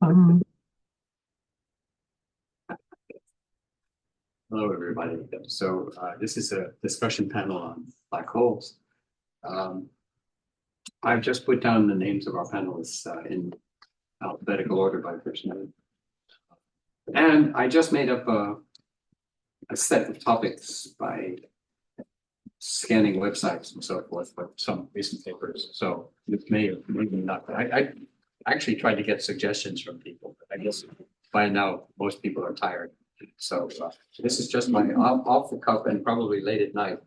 Um, Hello, everybody. This is a discussion panel on black holes. Um, I've just put down the names of our panelists in alphabetical order by first name. And I just made up a set of topics by scanning websites and so forth with some recent papers. So it may or may not. I actually tried to get suggestions from people, but I guess by now most people are tired. So this is just my off the cuff and probably late at night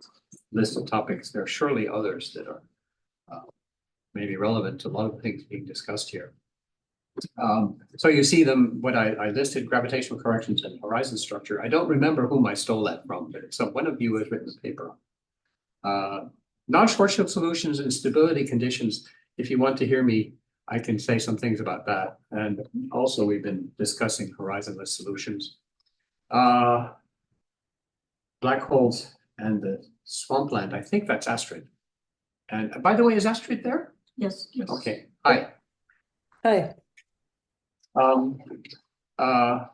list of topics. There are surely others that are uh, maybe relevant to a lot of things being discussed here. So you see them, what I listed, gravitational corrections and horizon structure. I don't remember whom I stole that from, but so one of you has written the paper. Non-Schwarzschild solutions and stability conditions. If you want to hear me, I can say some things about that. And also we've been discussing horizonless solutions. Black holes and the swampland. I think that's Astrid. And by the way, is Astrid there? yes, yes. Okay. Hi. Hi. Um, uh,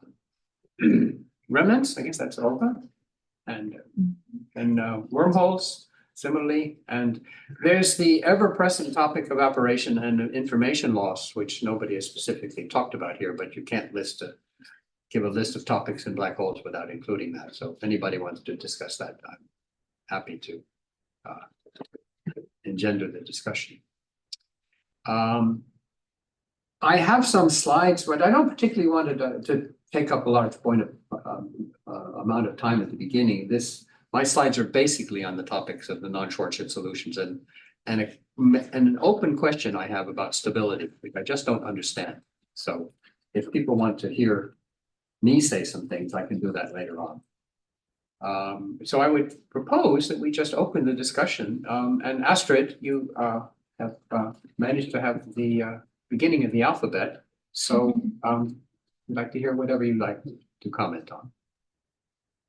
remnants, I guess that's Olga. And wormholes, similarly. And there's the ever-present topic of evaporation and information loss, which nobody has specifically talked about here, but you can't give a list of topics in black holes without including that. So if anybody wants to discuss that, I'm happy to engender the discussion. I have some slides, but I don't particularly want to take up a large amount of time at the beginning. My slides are basically on the topics of the non-Schwarzschild solutions and an open question I have about stability, which I just don't understand. So if people want to hear me say some things, I can do that later on. So I would propose that we just open the discussion. And Astrid, you have managed to have the beginning of the alphabet. So I'd like to hear whatever you'd like to comment on.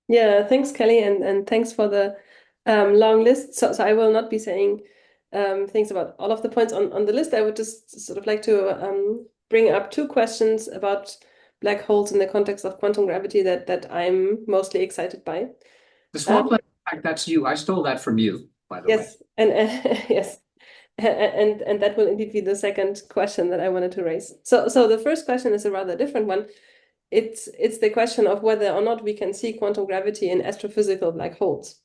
Yeah, thanks, Kelly, and thanks for the long list. So I will not be saying things about all of the points on the list. I would just sort of like to bring up two questions about black holes in the context of quantum gravity that I'm mostly excited by. The swampland, in fact, that's you. I stole that from you, by the way. Yes, and yes. And that will indeed be the second question that I wanted to raise. So the first question is a rather different one. It's the question of whether or not we can see quantum gravity in astrophysical black holes.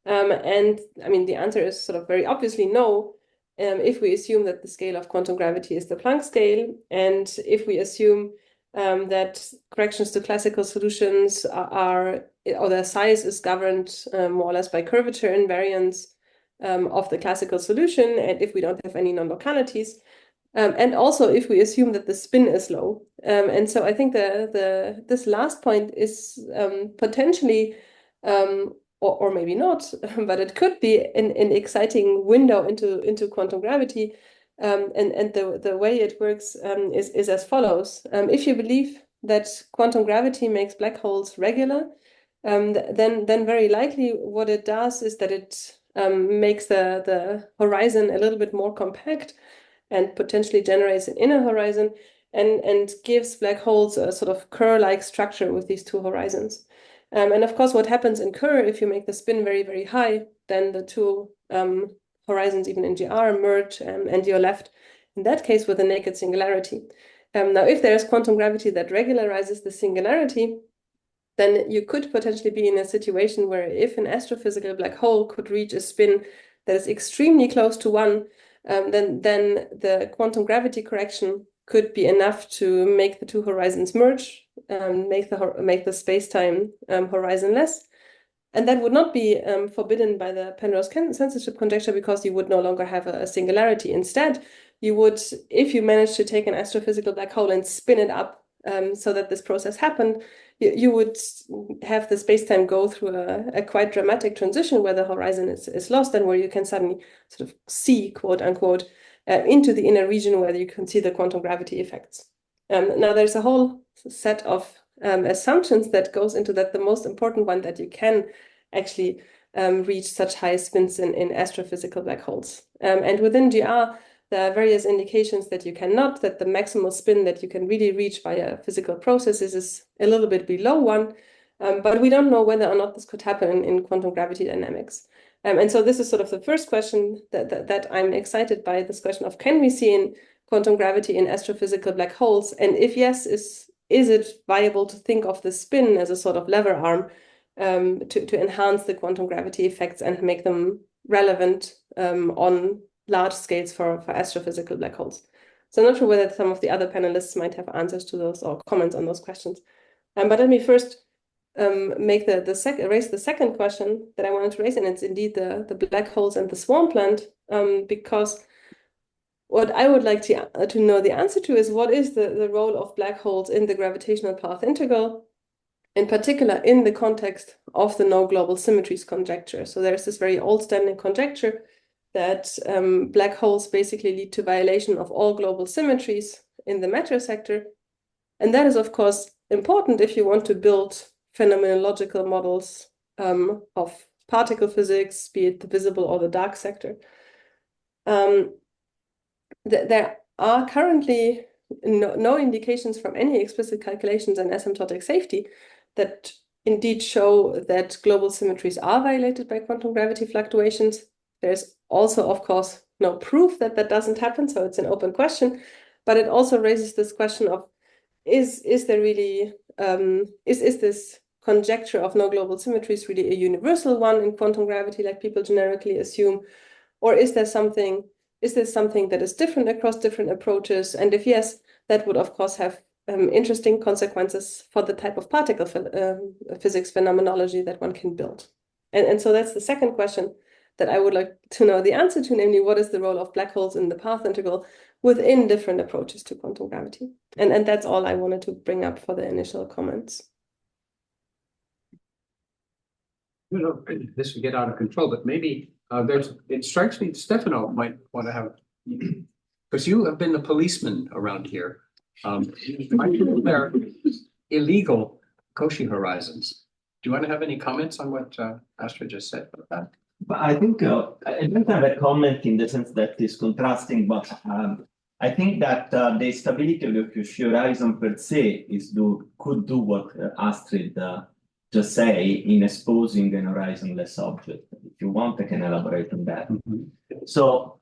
And I mean, the answer is sort of very obviously no, if we assume that the scale of quantum gravity is the Planck scale, and if we assume that corrections to classical solutions or their size is governed more or less by curvature invariance of the classical solution, and if we don't have any non-localities. And also if we assume that the spin is low. And so I think this last point is potentially, or maybe not, but it could be an exciting window into quantum gravity. And the way it works is as follows. If you believe that quantum gravity makes black holes regular, then very likely what it does is that it makes the horizon a little bit more compact and potentially generates an inner horizon and gives black holes a sort of Kerr-like structure with these two horizons. And of course, what happens in Kerr, if you make the spin very, very high, then the two horizons, even in GR, merge, and you're left, in that case, with a naked singularity. Now, if there is quantum gravity that regularizes the singularity, then you could potentially be in a situation where if an astrophysical black hole could reach a spin that is extremely close to 1, then the quantum gravity correction could be enough to make the two horizons merge, make the space-time horizonless. And that would not be forbidden by the Penrose censorship conjecture because you would no longer have a singularity. Instead, you would, if you manage to take an astrophysical black hole and spin it up so that this process happened, you would have the space-time go through a quite dramatic transition where the horizon is lost and where you can suddenly sort of see, quote unquote, into the inner region where you can see the quantum gravity effects. Now, there's a whole set of assumptions that goes into that. The most important one that you can actually reach such high spins in astrophysical black holes. And within GR, There are various indications that you cannot, that the maximal spin that you can really reach via physical processes is a little bit below 1. But we don't know whether or not this could happen in quantum gravity dynamics. And so this is sort of the first question that I'm excited by, this question of, can we see in quantum gravity in astrophysical black holes? And if yes, is it viable to think of the spin as a sort of lever arm to enhance the quantum gravity effects and make them relevant on large scales for astrophysical black holes? So I'm not sure whether some of the other panelists might have answers to those or comments on those questions. But let me first raise the second question that I wanted to raise, and it's indeed the black holes and the swarm plant, because what I would like to know the answer to is, what is the role of black holes in the gravitational path integral, in particular in the context of the no global symmetries conjecture. So there's this very old standing conjecture that black holes basically lead to violation of all global symmetries in the matter sector. And that is, of course, important if you want to build phenomenological models of particle physics, be it the visible or the dark sector. There are currently no indications from any explicit calculations in asymptotic safety that indeed show that global symmetries are violated by quantum gravity fluctuations. There's also, of course, no proof that that doesn't happen, so it's an open question. But it also raises this question of, is there really is this conjecture of no global symmetries really a universal one in quantum gravity, like people generically assume, or is there something that is different across different approaches? And if yes, that would of course have interesting consequences for the type of particle physics phenomenology that one can build. And so that's the second question that I would like to know the answer to, namely, what is the role of black holes in the path integral within different approaches to quantum gravity? And that's all I wanted to bring up for the initial comments. You know, this would get out of control, but maybe it strikes me Stefano might want to have, because you have been the policeman around here. There are illegal Cauchy horizons. Do you want to have any comments on what Astrid just said about that? But I think I don't have a comment in the sense that is contrasting, but I think that the stability of the Cauchy horizon per se could do what Astrid just say in exposing an horizonless object. If you want, I can elaborate on that. Mm-hmm. So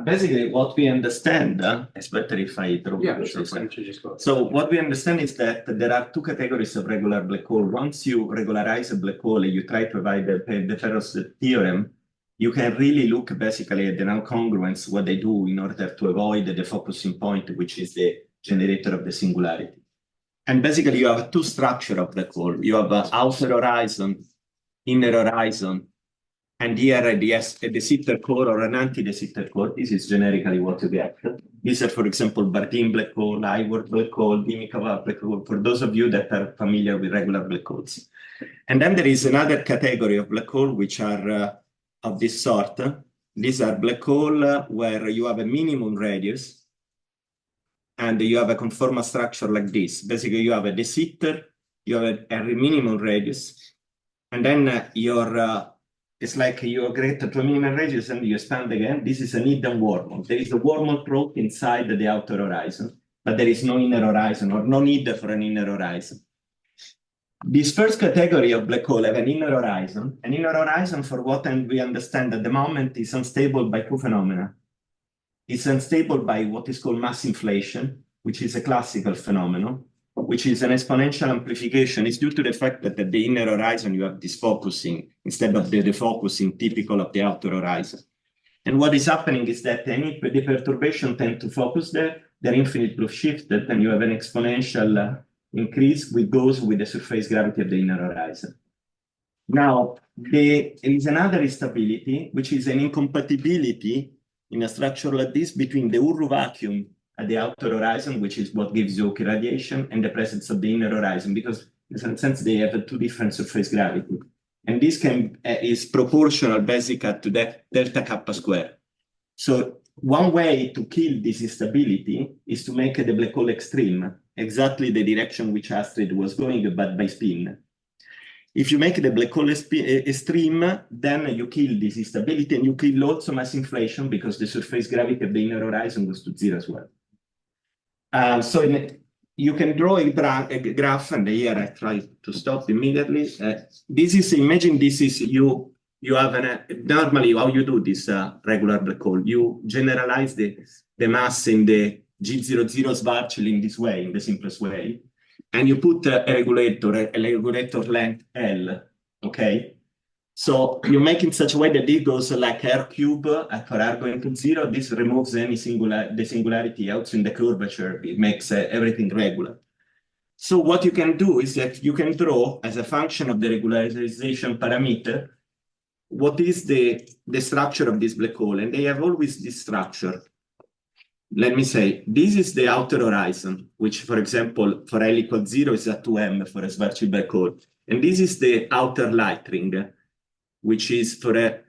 basically what we understand, it's better if I draw. Yeah, sure. Why don't you just go? So what we understand is that there are two categories of regular black hole. Once you regularize a black hole and you try to provide the Ferrous theorem, you can really look basically at the non-congruence, what they do in order to avoid the focusing point, which is the generator of the singularity. And basically you have two structures of black hole. You have an outer horizon, inner horizon, and here a de Sitter core or an anti-de Sitter core. This is generically what you get. These are, for example, Bardeen black hole, Eichhorn black hole, Dimikova black hole, for those of you that are familiar with regular black holes. And then there is another category of black hole which are of this sort. These are black hole where you have a minimum radius and you have a conformal structure like this. Basically, you have a de Sitter, you have a minimum radius, and then it's like you get to a minimum radius and you expand again. This is an hidden wormhole. There is a wormhole throat inside the outer horizon, but there is no inner horizon or no need for an inner horizon. This first category of black hole have an inner horizon. An inner horizon, for what we understand at the moment, is unstable by two phenomena. It's unstable by what is called mass inflation, which is a classical phenomenon, which is an exponential amplification. It's due to the fact that at the inner horizon you have this focusing instead of the defocusing typical of the outer horizon. And what is happening is that the perturbation tend to focus there, they're infinitely shifted, and you have an exponential increase which goes with the surface gravity of the inner horizon. Now, there is another instability, which is an incompatibility in a structure like this between the Uru vacuum at the outer horizon, which is what gives you radiation, and the presence of the inner horizon, because in some sense they have two different surface gravity. And this is proportional basically to that delta kappa square. So one way to kill this instability is to make the black hole extreme, exactly the direction which Astrid was going, but by spin. If you make the black hole extreme, then you kill this instability and you kill also mass inflation because the surface gravity of the inner horizon goes to zero as well. You can draw a graph, and here I try to stop immediately. This is, imagine this is you have normally how you do this regular black hole. You generalize the mass in the G00 Schwarzschild in this way, in the simplest way. And you put a regulator length L, okay? So you make in such a way that this goes like R cube for R going to zero. This removes any the singularity out in the curvature. It makes everything regular. So what you can do is that you can draw as a function of the regularization parameter what is the structure of this black hole. And they have always this structure. Let me say, this is the outer horizon, which, for example, for L equals 0 is a 2m for a Schwarzschild black hole. And this is the outer light ring, which is for a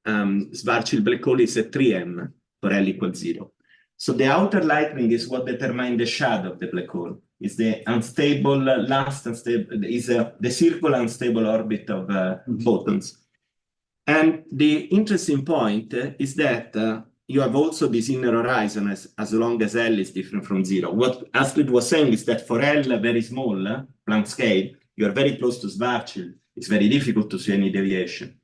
Schwarzschild black hole is a 3m for L equals 0. So the outer light ring is what determines the shadow of the black hole. It's the unstable, the circular unstable orbit of photons. And the interesting point is that you have also this inner horizon as long as L is different from 0. What Astrid was saying is that for L very small, Planck scale, you are very close to Schwarzschild. It's very difficult to see any deviation.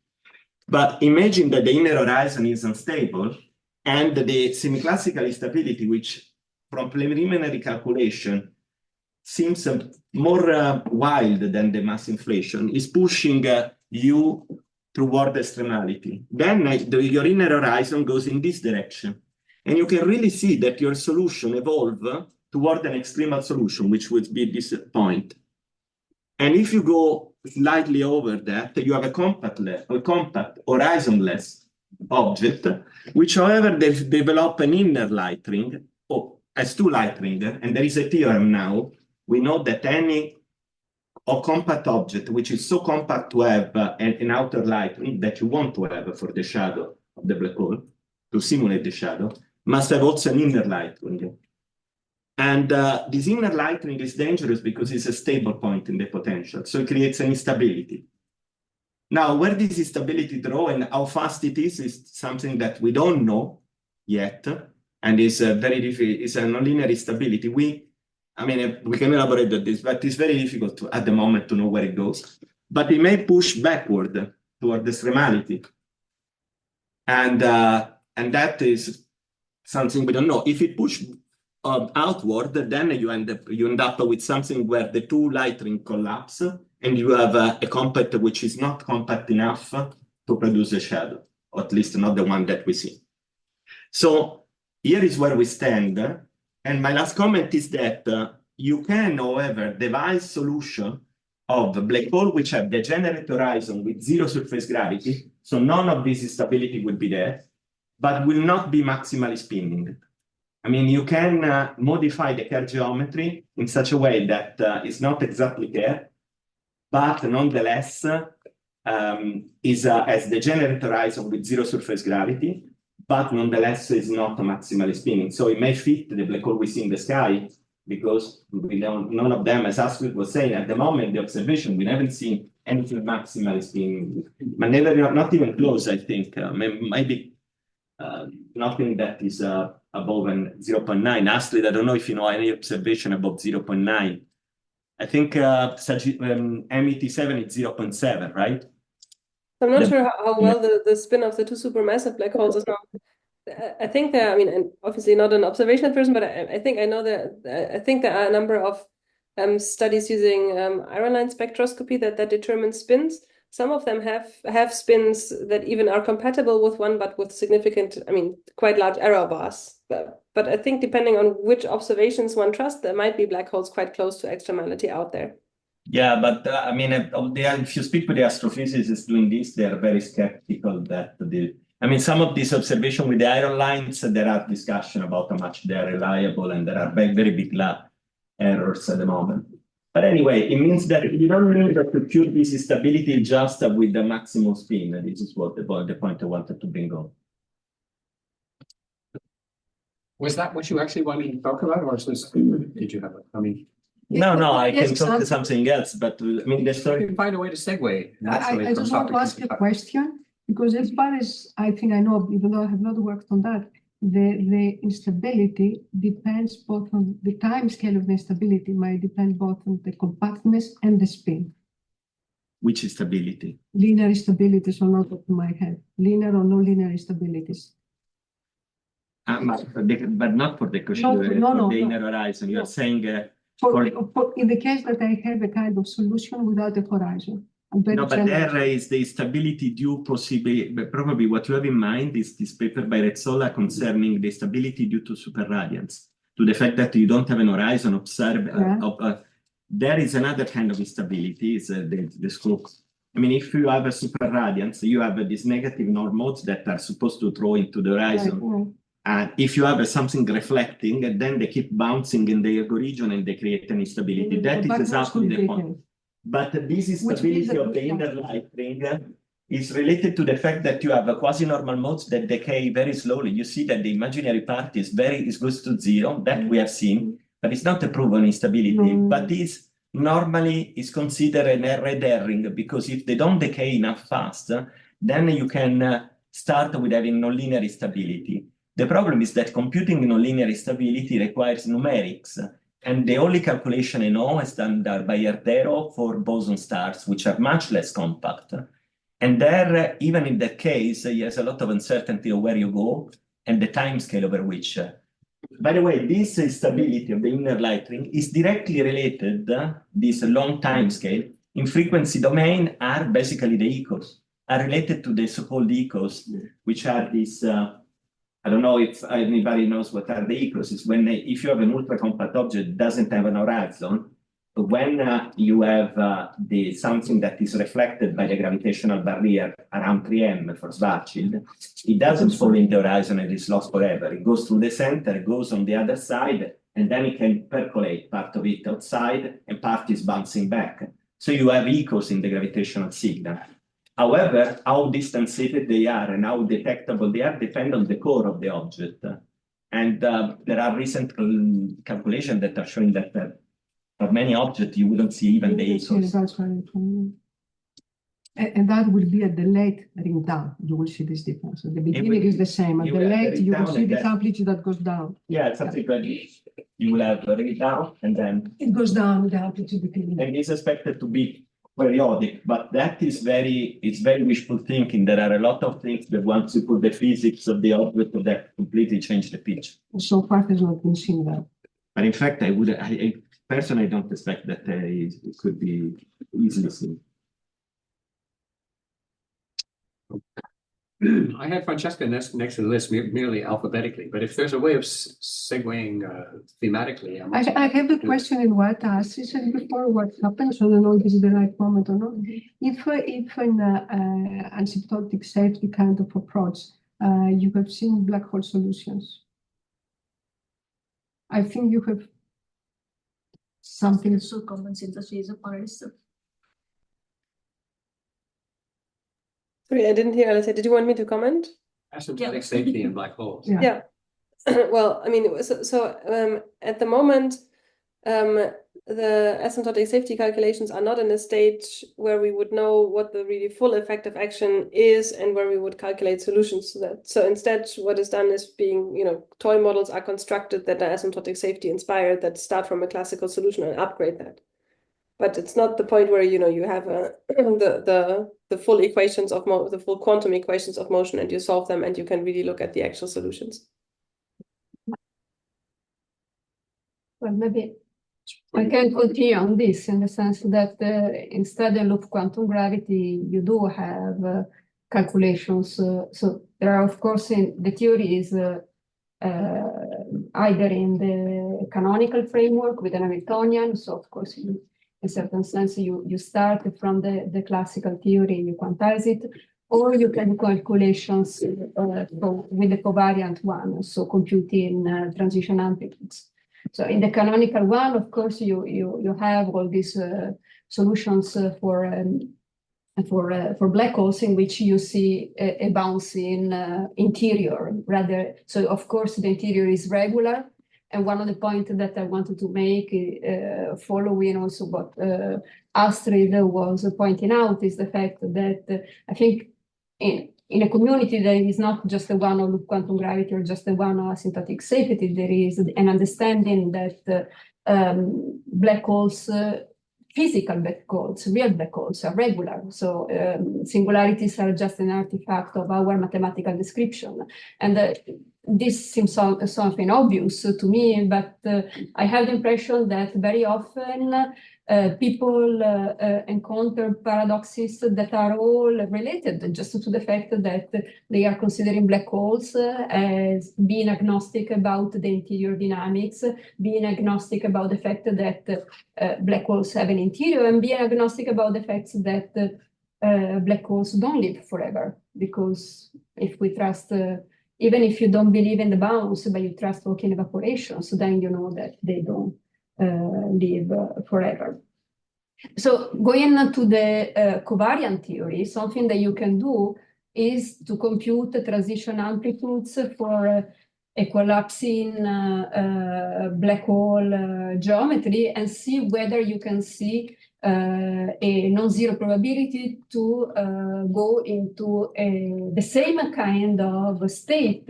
But imagine that the inner horizon is unstable and the semi-classical instability, which from preliminary calculation seems more wild than the mass inflation, is pushing you toward extremality. Then your inner horizon goes in this direction. And you can really see that your solution evolves toward an extremal solution, which would be this point. And if you go slightly over that, you have a compact horizonless object, which, however, they develop an inner light ring, as two light rings. And there is a theorem now. We know that any compact object, which is so compact to have an outer light ring that you want to have for the shadow of the black hole, to simulate the shadow, must have also an inner light ring. And this inner light ring is dangerous because it's a stable point in the potential. So it creates an instability. Now, where this instability draws and how fast it is something that we don't know yet. And it's very difficult. It's a nonlinear instability. We can elaborate on this, but it's very difficult at the moment to know where it goes. But it may push backward toward extremality. And that is something we don't know. If it pushes outward, then you end up with something where the two light rings collapse, and you have a compact which is not compact enough to produce a shadow, or at least not the one that we see. So here is where we stand. And my last comment is that you can, however, devise solution of black hole which have degenerate horizon with zero surface gravity, so none of this instability will be there, but will not be maximally spinning. I mean, you can modify the Kerr geometry in such a way that it's not exactly Kerr, but nonetheless has degenerate horizon with zero surface gravity, but nonetheless is not maximally spinning. So it may fit the black hole we see in the sky, because none of them, as Astrid was saying, at the moment, the observation, we haven't seen anything maximally spinning, but not even close, I think. Maybe nothing that is above 0.9. Astrid, I don't know if you know any observation above 0.9. I think MET7 is 0.7, right? I'm not sure how well the spin of the two supermassive black holes is now. I think that, and obviously not an observational person, but I think I know that I think there are a number of studies using iron line spectroscopy that determine spins. Some of them have spins that even are compatible with one, but with significant, quite large error bars. But I think depending on which observations one trusts, there might be black holes quite close to extremality out there. Yeah, but if you speak with the astrophysicists doing this, they are very skeptical that some of these observations with the iron lines, there are discussion about how much they are reliable, and there are very, very big errors at the moment. But anyway, it means that you don't need to cure this instability just with the maximum spin. And this is what the point I wanted to bring on. Was that what you actually wanted to talk about, or did you have No, I Yes, can talk to something. something else, but I mean, the You story. can find a way to segue. I naturally from just want to topic ask a topic. question, because as far as I think I know, even though I have not worked on that, the instability depends both on the time scale of the instability might depend both on the compactness and the spin. Which instability? Linear instabilities or not what you might have. Linear or non-linear instabilities. But not for the Cauchy, No, for the no. inner horizon. You No. are saying In the case that I have a kind of solution without a horizon. no, but there is the stability due possibly, but probably what you have in mind is this paper by Rezzolla concerning the stability due to superradiance, to the fact that you don't have an horizon observed. There is another kind of instability, is the scope. I mean, if you have a superradiance, you have these negative norm modes that are supposed to throw into the horizon. Right. And if you have something reflecting, then they keep bouncing in the region and they create an instability. That is exactly the point. But this instability of the inner light ring is related to the fact that you have a quasi-normal modes that decay very slowly. You see that the imaginary part is goes to zero, that we have seen, but it's not a proven instability. But this normally is considered a red herring, because if they don't decay enough fast, then you can start with having nonlinear instability. The problem is that computing nonlinear instability requires numerics. And the only calculation I know is done by Erdero for boson stars, which are much less compact. And there, even in that case, there's a lot of uncertainty of where you go and the time scale over which. By the way, this stability of the inner light ring is directly related, this long time scale, in frequency domain are basically the echos, are related to the so-called echos, which are these... I don't know if anybody knows what are the echos. It's when if you have an ultra-compact object that doesn't have an horizon, when you have something that is reflected by the gravitational barrier around 3M for Schwarzschild, it doesn't fall in the horizon and is lost forever. It goes through the center, it goes on the other side, and then it can percolate part of it outside and part is bouncing back. So you have echos in the gravitational signal. However, how distantiated they are and how detectable they are depend on the core of the object. And there are recent calculations that are showing that for many objects, you wouldn't see even the echos. That's right. And that will be at the late ring down. You will see this difference. At the beginning is the same. At the late, you will see this amplitude that goes down. Yeah, something like you will have a ring down and then... It goes down, the amplitude decreases. And it's expected to be periodic, but that is it's very wishful thinking. There are a lot of things that once you put the physics of the object, that completely change the pitch. So far, there's not been seen that. But in fact, I personally don't expect that it could be easily seen. I had Francesca next to the list merely alphabetically, but if there's a way of segueing thematically, I have a question in what Astrid said before. What happens? So I don't know if this is the right moment or not. If an asymptotic safety kind of approach, you have seen black hole solutions. I think you have something. Sul condensatore Paris. Sorry, I didn't hear Alice. Did you want me to comment? Asymptotic safety in black holes. Yeah. Well, I mean, at the moment, the asymptotic safety calculations are not in a stage where we would know what the really full effect of action is and where we would calculate solutions to that. So instead, what is done is toy models are constructed that are asymptotic safety inspired, that start from a classical solution and upgrade that. But it's not the point where you have the full equations of the full quantum equations of motion, and you solve them, and you can really look at the actual solutions. Well, maybe I can continue on this in the sense that instead of quantum gravity, you do have calculations. So there are, of course, the theory is either in the canonical framework with an Hamiltonian. So, of course, in a certain sense, you start from the classical theory, you quantize it, or you can do calculations with the covariant one, so computing transition amplitudes. So in the canonical one, of course, you have all these solutions for black holes in which you see a bouncing interior rather. So of course the interior is regular, And one of the points that I wanted to make, following also what Astrid was pointing out, is the fact that I think in a community that is not just the one of quantum gravity or just the one of asymptotic safety, there is an understanding that black holes, physical black holes, real black holes are regular. So singularities are just an artifact of our mathematical description. And this seems something obvious to me, but I have the impression that very often people encounter paradoxes that are all related just to the fact that they are considering black holes as being agnostic about the interior dynamics, being agnostic about the fact that black holes have an interior, and being agnostic about the fact that black holes don't live forever. Because if we trust, even if you don't believe in the bounds, but you trust Hawking evaporation, so then you know that they don't live forever. So going to the covariant theory, something that you can do is to compute the transition amplitudes for a collapsing black hole geometry and see whether you can see a non-zero probability to go into the same kind of state,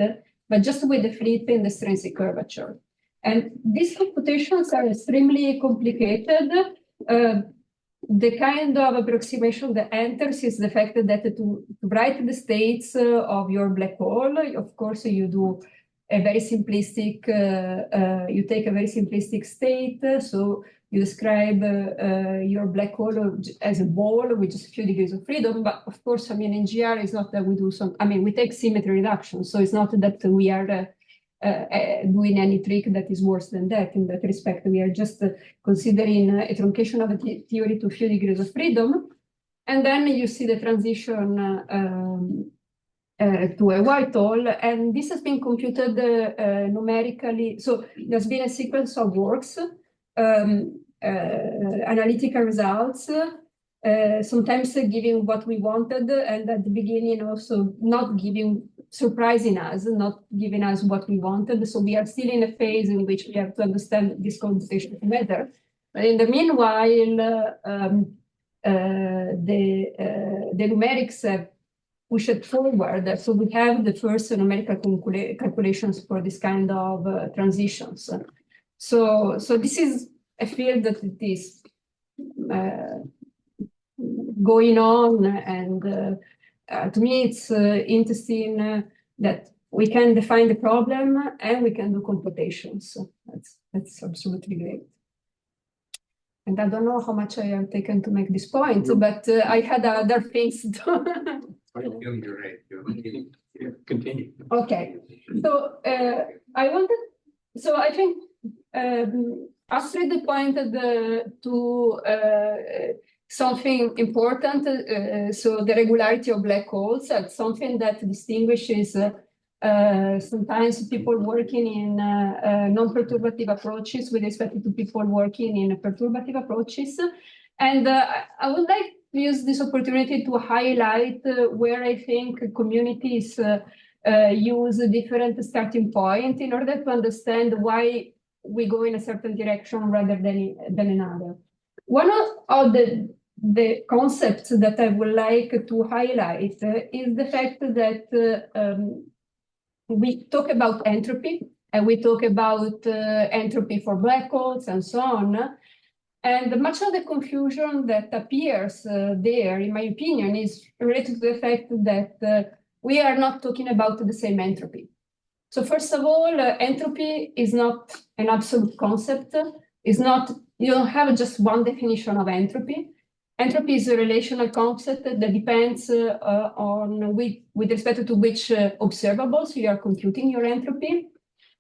but just with a flip in the extrinsic curvature. And these computations are extremely complicated. The kind of approximation that enters is the fact that to write the states of your black hole, of course, you do a very simplistic, you take a very simplistic state. So you describe your black hole as a ball with just a few degrees of freedom. But of course, I mean, in GR, it's not that we do some, I mean, we take symmetry reduction. So it's not that we are doing any trick that is worse than that. In that respect, we are just considering a truncation of a theory to a few degrees of freedom. And then you see the transition to a white hole. And this has been computed numerically. So there's been a sequence of works, analytical results, sometimes giving what we wanted, and at the beginning also not giving, surprising us, not giving us what we wanted. So we are still in a phase in which we have to understand this computation better. But in the meanwhile, the numerics have pushed it forward. So we have the first numerical calculations for this kind of transitions. So this is a field that it is going on, and to me it's interesting that we can define the problem and we can do computations. So that's absolutely great. And I don't know how much I have taken to make this point, but I had other things to You're right. You're continue. Okay, so I think Astrid pointed to something important. So the regularity of black holes, that's something that distinguishes sometimes people working in non-perturbative approaches with respect to people working in perturbative approaches. And I would like to use this opportunity to highlight where I think communities use a different starting point in order to understand why we go in a certain direction rather than another. One of the concepts that I would like to highlight is the fact that we talk about entropy, and we talk about entropy for black holes and so on. And much of the confusion that appears there, in my opinion, is related to the fact that we are not talking about the same entropy. So first of all, entropy is not an absolute concept. It's not, you don't have just one definition of entropy. Entropy is a relational concept that depends on with respect to which observables you are computing your entropy.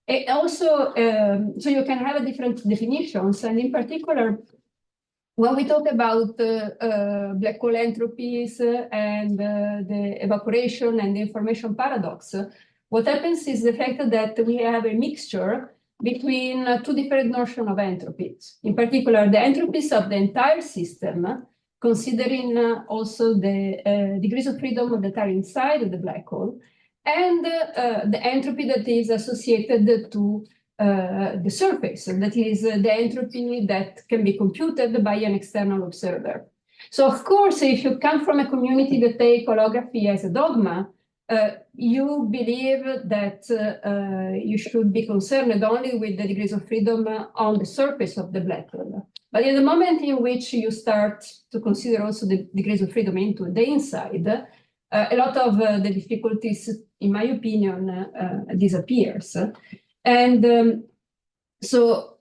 And also, so you can have different definitions. And in particular, when we talk about black hole entropies and the evaporation and the information paradox, what happens is the fact that we have a mixture between two different notions of entropies. In particular, the entropies of the entire system, considering also the degrees of freedom that are inside of the black hole, and the entropy that is associated to the surface, that is the entropy that can be computed by an external observer. So of course, if you come from a community that take holography as a dogma, you believe that you should be concerned only with the degrees of freedom on the surface of the black hole. But in the moment in which you start to consider also the degrees of freedom into the inside, a lot of the difficulties, in my opinion, disappears. And so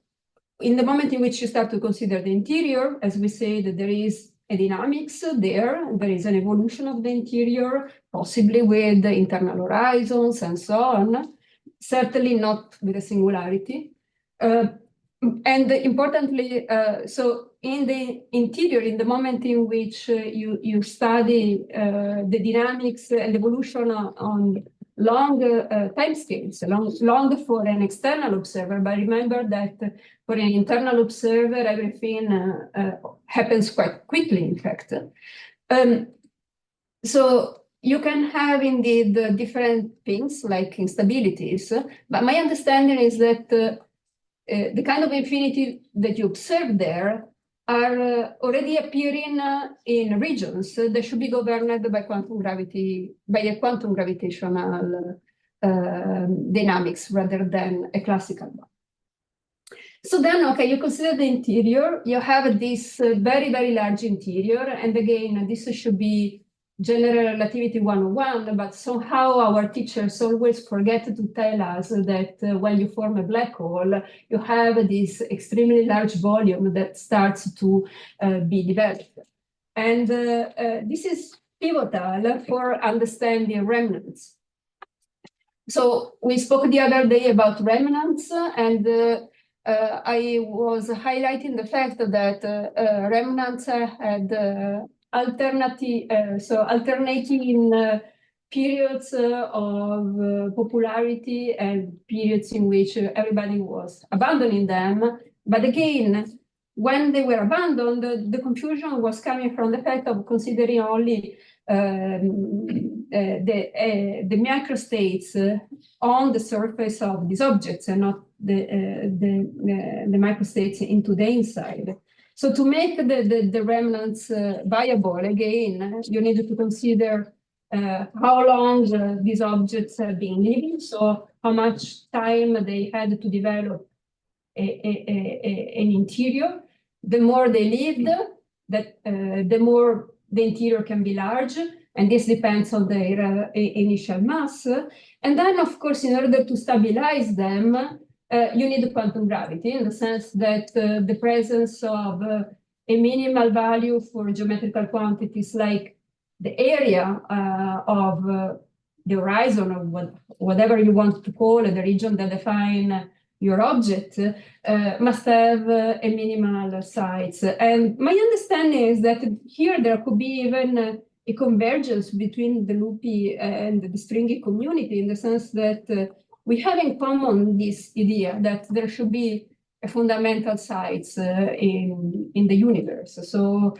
in the moment in which you start to consider the interior, as we say, that there is a dynamics there is an evolution of the interior, possibly with the internal horizons and so on, certainly not with a singularity. And importantly, so in the interior, in the moment in which you study the dynamics and evolution on long time scales, long for an external observer, but remember that for an internal observer, everything happens quite quickly, in fact. So you can have indeed different things like instabilities, but my understanding is that the kind of infinity that you observe there are already appearing in regions that should be governed by quantum gravity, by a quantum gravitational dynamics rather than a classical one. So then, okay, you consider the interior, you have this very, very large interior, and again, this should be General Relativity 101, but somehow our teachers always forget to tell us that when you form a black hole, you have this extremely large volume that starts to be developed. And this is pivotal for understanding remnants. So we spoke the other day about remnants, and I was highlighting the fact that remnants had alternating periods of popularity and periods in which everybody was abandoning them. But again, when they were abandoned, the confusion was coming from the fact of considering only the microstates on the surface of these objects and not the microstates into the inside. So to make the remnants viable, again, you need to consider how long these objects have been living, so how much time they had to develop an interior. The more they lived, the more the interior can be large, and this depends on their initial mass. And then, of course, in order to stabilize them, you need quantum gravity, in the sense that the presence of a minimal value for geometrical quantities like the area of the horizon, or whatever you want to call it, the region that define your object, must have a minimal size. And my understanding is that here there could be even a convergence between the loopy and the stringy community, in the sense that we have in common this idea that there should be a fundamental size in the universe. So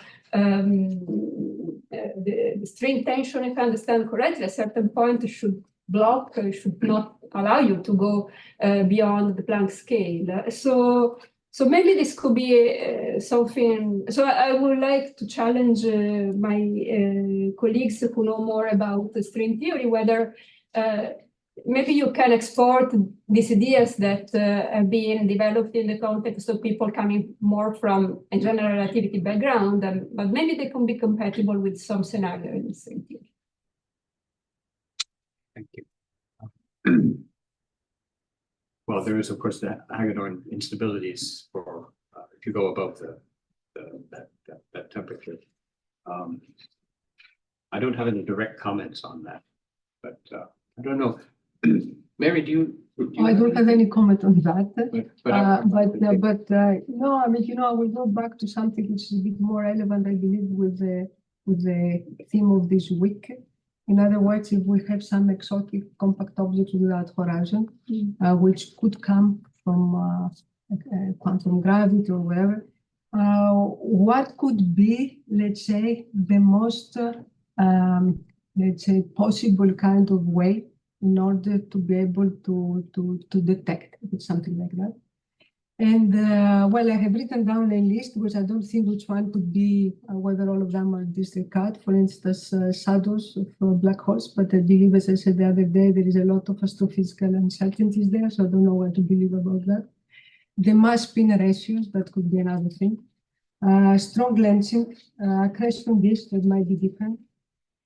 the string tension, if I understand correctly, at a certain point should block, should not allow you to go beyond the Planck scale. So maybe this could be something. So I would like to challenge my colleagues who know more about the string theory, whether maybe you can export these ideas that have been developed in the context of people coming more from a general relativity background, but maybe they can be compatible with some scenario in the string theory. Thank you. Well, there is, of course, the Hagedorn instabilities for if you go above that temperature. I don't have any direct comments on that, but I don't know. Mairi, do you I don't have any comment on that. But No, I mean, I will go back to something which is a bit more relevant, I believe, with the theme of this week. In other words, if we have some exotic compact objects without horizon, which could come from quantum gravity or whatever, what could be, let's say, the most, let's say, possible kind of way in order to be able to detect something like that. And well, I have written down a list, which I don't think which one could be, whether all of them are district cut, for instance, shadows of black holes. But I believe, as I said the other day, there is a lot of astrophysical uncertainties there, so I don't know what to believe about that. The mass spin ratios, that could be another thing. Strong lensing, accretion disk, that might be different.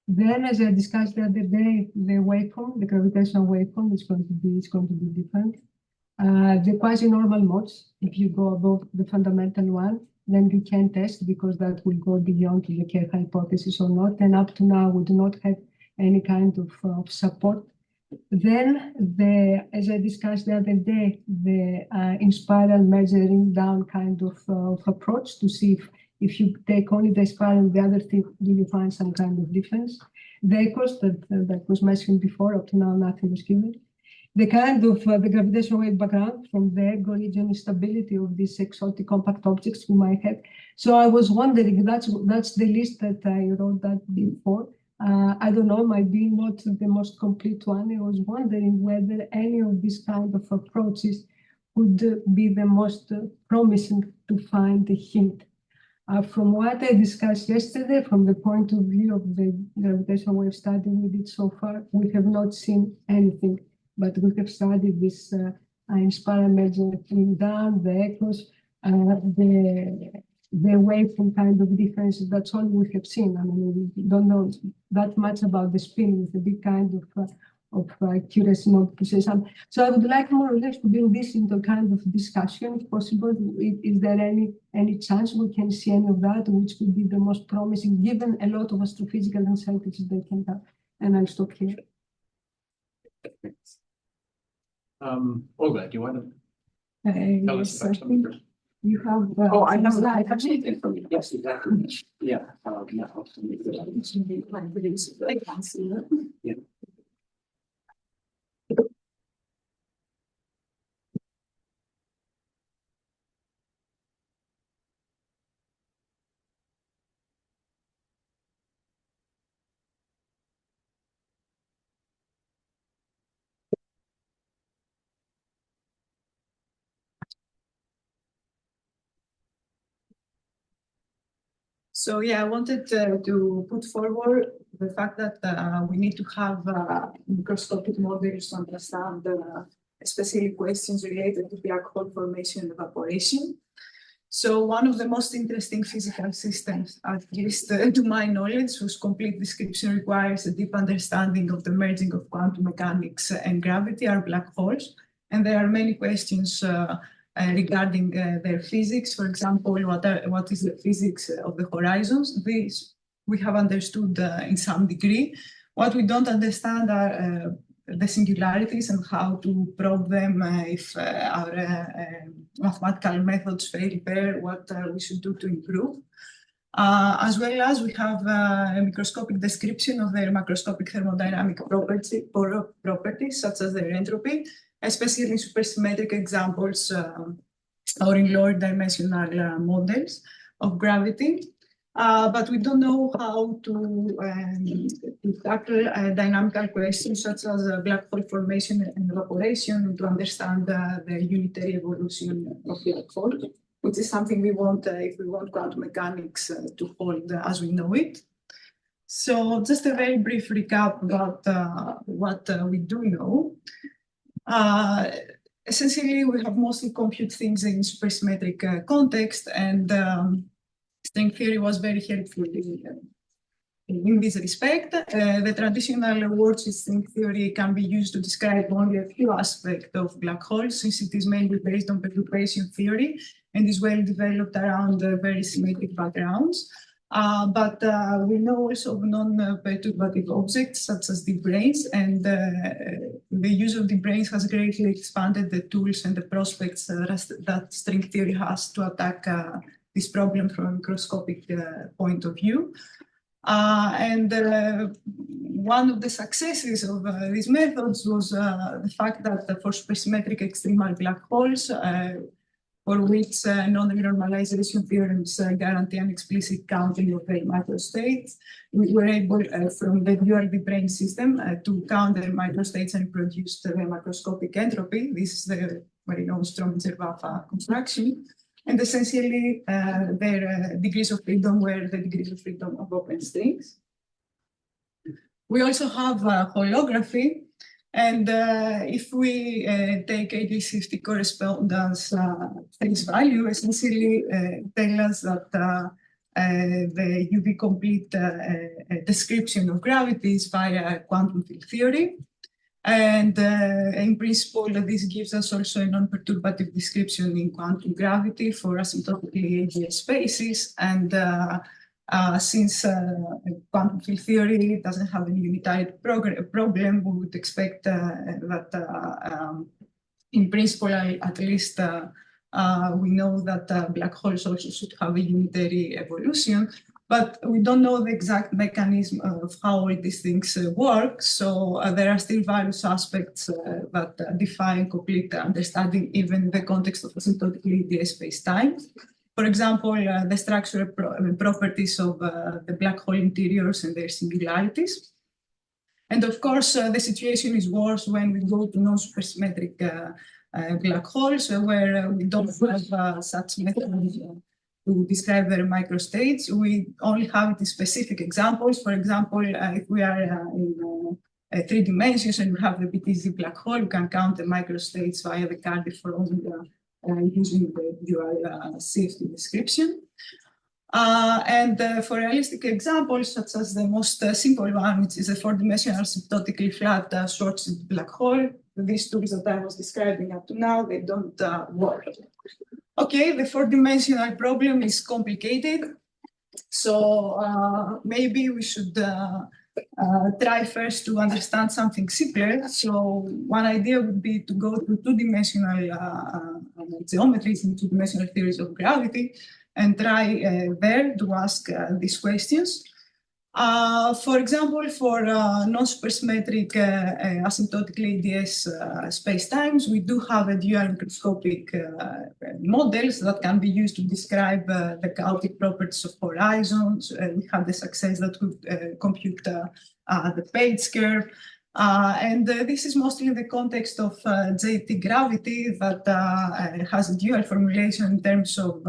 Then, as I discussed the other day, the waveform, the gravitational waveform is going to be different. The quasi-normal modes, if you go above the fundamental one, then you can test because that will go beyond the Kerr hypothesis or not. And up to now, we do not have any kind of support. Then, as I discussed the other day, the in spiral measuring down kind of approach to see if you take only the spiral, the other thing, do you find some kind of difference? The echoes that was mentioned before, up to now, nothing was given. The kind of the gravitational wave background from the ego region instability of these exotic compact objects we might have. So I was wondering, that's the list that I wrote that before. I don't know, might be not the most complete one. I was wondering whether any of these kind of approaches would be the most promising to find a hint. From what I discussed yesterday, from the point of view of the gravitational wave study we did so far, we have not seen anything. But we have studied this in spiral measuring down, the echoes, the waveform kind of differences. That's all we have seen. I mean, we don't know that much about the spin. It's a big kind of accuracy, not to say something. So I would like more or less to bring this into a kind of discussion, if possible. Is there any chance we can see any of that, which would be the most promising, given a lot of astrophysical uncertainties they can have? And I'll stop here. Thanks. Olga, do you want to tell us about something? You have. Oh, I have. I have something from you. Yes, exactly. Yeah. Yeah. Yeah. So yeah, I wanted to put forward the fact that we need to have microscopic models to understand especially questions related to black hole formation and evaporation. So one of the most interesting physical systems, at least to my knowledge, whose complete description requires a deep understanding of the merging of quantum mechanics and gravity, are black holes. And there are many questions regarding their physics. For example, what is the physics of the horizons? This we have understood in some degree. What we don't understand are the singularities and how to probe them if our mathematical methods fail there, what we should do to improve. As well as we have a microscopic description of their macroscopic thermodynamic properties, such as their entropy, especially in supersymmetric examples or in lower dimensional models of gravity. But we don't know how to tackle dynamical questions such as black hole formation and evaporation to understand the unitary evolution of black hole, which is something we want if we want quantum mechanics to hold as we know it. So just a very brief recap about what we do know. Essentially, we have mostly compute things in supersymmetric context, and string theory was very helpful in this respect. The traditional words in string theory can be used to describe only a few aspects of black holes, since it is mainly based on perturbation theory and is well developed around very symmetric backgrounds. But we know also of non-perturbative objects such as deep brains, and the use of deep brains has greatly expanded the tools and the prospects that string theory has to attack this problem from a microscopic point of view. And one of the successes of these methods was the fact that for supersymmetric extremal black holes, for which non-renormalization theorems guarantee an explicit counting of the microstates. We were able, from the duality brane system, to count the microstates and produce the macroscopic entropy. This is the Marino-Strominger-Vafa construction. And essentially, their degrees of freedom were the degrees of freedom of open strings. We also have holography. And if we take AD50 correspondence face value, essentially tell us that the UV complete description of gravity is via quantum field theory. And in principle, this gives us also a non-perturbative description in quantum gravity for asymptotically AGS spaces. And since quantum field theory doesn't have any unitary problem, we would expect that in principle, at least, we know that black holes also should have a unitary evolution. But we don't know the exact mechanism of how all these things work. So there are still various aspects that define complete understanding, even in the context of asymptotically AGS space-time. For example, the structural properties of the black hole interiors and their singularities. And of course, the situation is worse when we go to non-supersymmetric black holes, where we don't have such methods to describe their microstates. We only have it in specific examples. For example, if we are in 3 dimensions and we have the BTZ black hole, we can count the microstates via the Cardiff formula using the dual CFT description. And for realistic examples, such as the most simple one, which is a 4-dimensional asymptotically flat short-slit black hole, these tools that I was describing up to now, they don't work. Okay, the 4-dimensional problem is complicated. So maybe we should try first to understand something simpler. So one idea would be to go to 2-dimensional geometries and 2-dimensional theories of gravity and try there to ask these questions. For example, for non-supersymmetric asymptotically ADS spacetimes, we do have a dual microscopic models that can be used to describe the chaotic properties of horizons. We have the success that could compute the page curve. And this is mostly in the context of JT gravity that has a dual formulation in terms of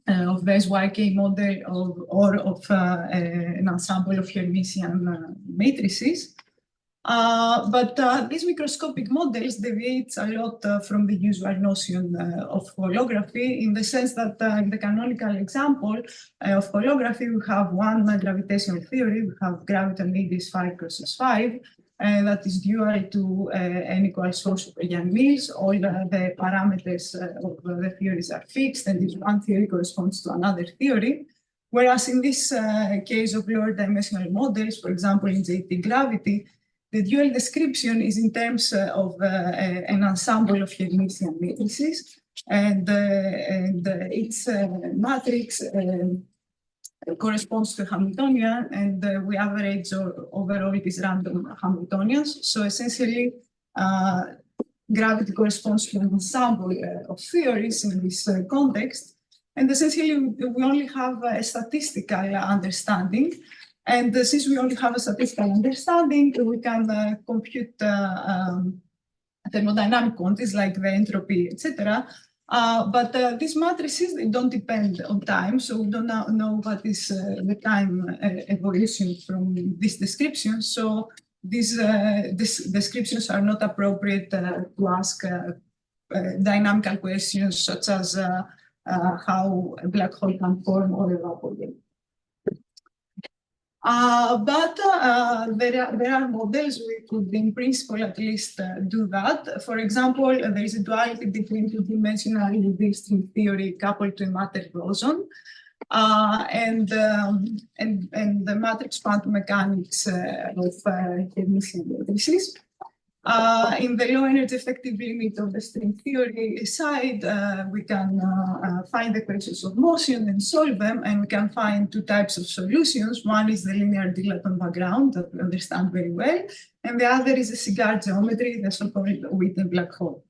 the SYK model or of an ensemble of Hermitian matrices. But these microscopic models deviate a lot from the usual notion of holography, in the sense that in the canonical example of holography, we have one gravitational theory. We have gravity on ADS 5 x 5, that is dual to n equals 4 super Yang-Mills. All the parameters of the theories are fixed, and this one theory corresponds to another theory. Whereas in this case of lower dimensional models, for example, in JT gravity, the dual description is in terms of an ensemble of Hermitian matrices, and its matrix corresponds to Hamiltonian, and we average overall these random Hamiltonians. So essentially, gravity corresponds to an ensemble of theories in this context, and essentially we only have a statistical understanding. And since we only have a statistical understanding, we can compute thermodynamic quantities like the entropy, etc. But these matrices, they don't depend on time, so we don't know what is the time evolution from this description. So these descriptions are not appropriate to ask dynamical questions such as how a black hole can form or evaporate. But there are models we could, in principle, at least do that. For example, there is a duality between 2-dimensional UV string theory coupled to a matter boson, and the matrix quantum mechanics of Hermitian matrices. In the low energy effective limit of the string theory side, we can find the equations of motion and solve them, and we can find 2 types of solutions. One is the linear dilaton background that we understand very well, and the other is a cigar geometry, the so-called Witten black hole.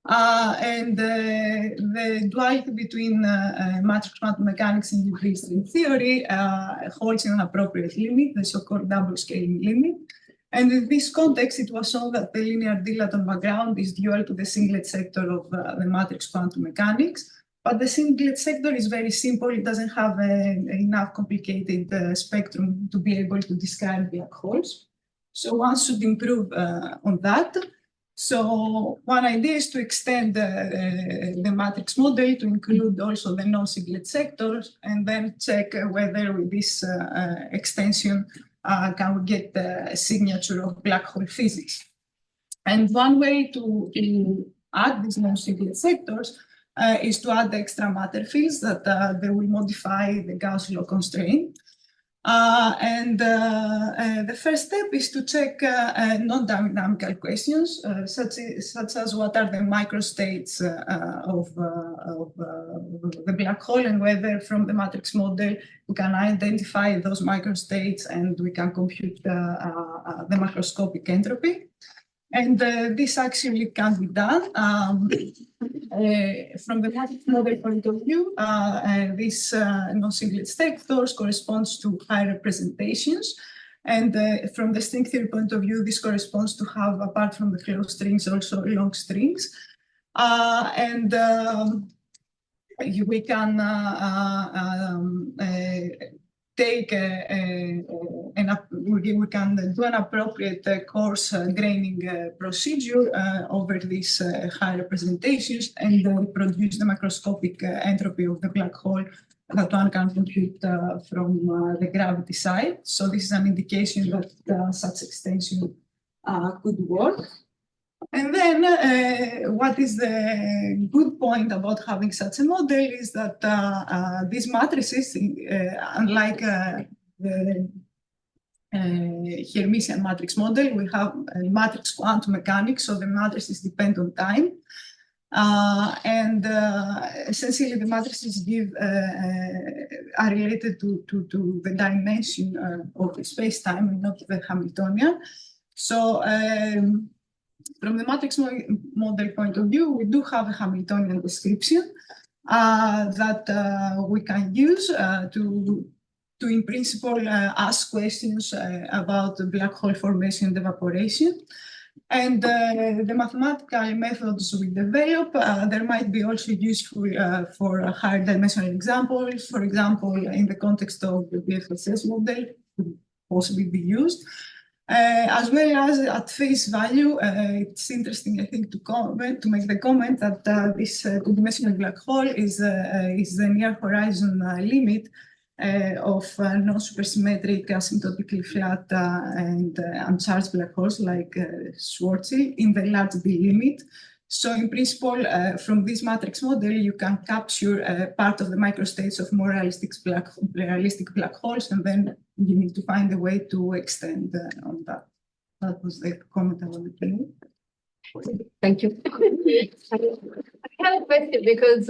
And the duality between matrix quantum mechanics and Euclidean string theory holds an appropriate limit, the so-called double scaling limit. And in this context, it was shown that the linear dilaton background is dual to the singlet sector of the matrix quantum mechanics. But the singlet sector is very simple. It doesn't have enough complicated spectrum to be able to describe black holes. So one should improve on that. So one idea is to extend the matrix model to include also the non-singlet sectors, and then check whether with this extension can we get a signature of black hole physics. And one way to add these non-singlet sectors is to add extra matter fields that they will modify the Gauss law constraint. The first step is to check non-dynamical questions, such as what are the microstates of the black hole, and whether from the matrix model we can identify those microstates and we can compute the macroscopic entropy. And this actually can be done. From the matrix model point of view, this non-singlet sectors corresponds to high representations. And from the string theory point of view, this corresponds to have, apart from the closed strings, also long strings. We can take we can do an appropriate coarse graining procedure over these high representations and produce the macroscopic entropy of the black hole that one can compute from the gravity side. So this is an indication that such extension could work. And then what is the good point about having such a model is that these matrices, unlike the Hermitian matrix model, we have a matrix quantum mechanics, so the matrices depend on time. Essentially, the matrices are related to the dimension of the space-time and not the Hamiltonian. So from the matrix model point of view, we do have a Hamiltonian description that we can use to in principle, ask questions about the black hole formation and evaporation. And the mathematical methods we develop, there might be also useful for higher dimensional examples. For example, in the context of the BFSS model, could possibly be used. As well as at face value, it's interesting, I think, to make the comment that this two-dimensional black hole is the near horizon limit of non-supersymmetric, asymptotically flat and uncharged black holes like Schwarzschild in the large D limit. So in principle, from this matrix model, you can capture part of the microstates of more realistic black holes, and then you need to find a way to extend on that. That was the comment I wanted to make. Thank you. I have a question because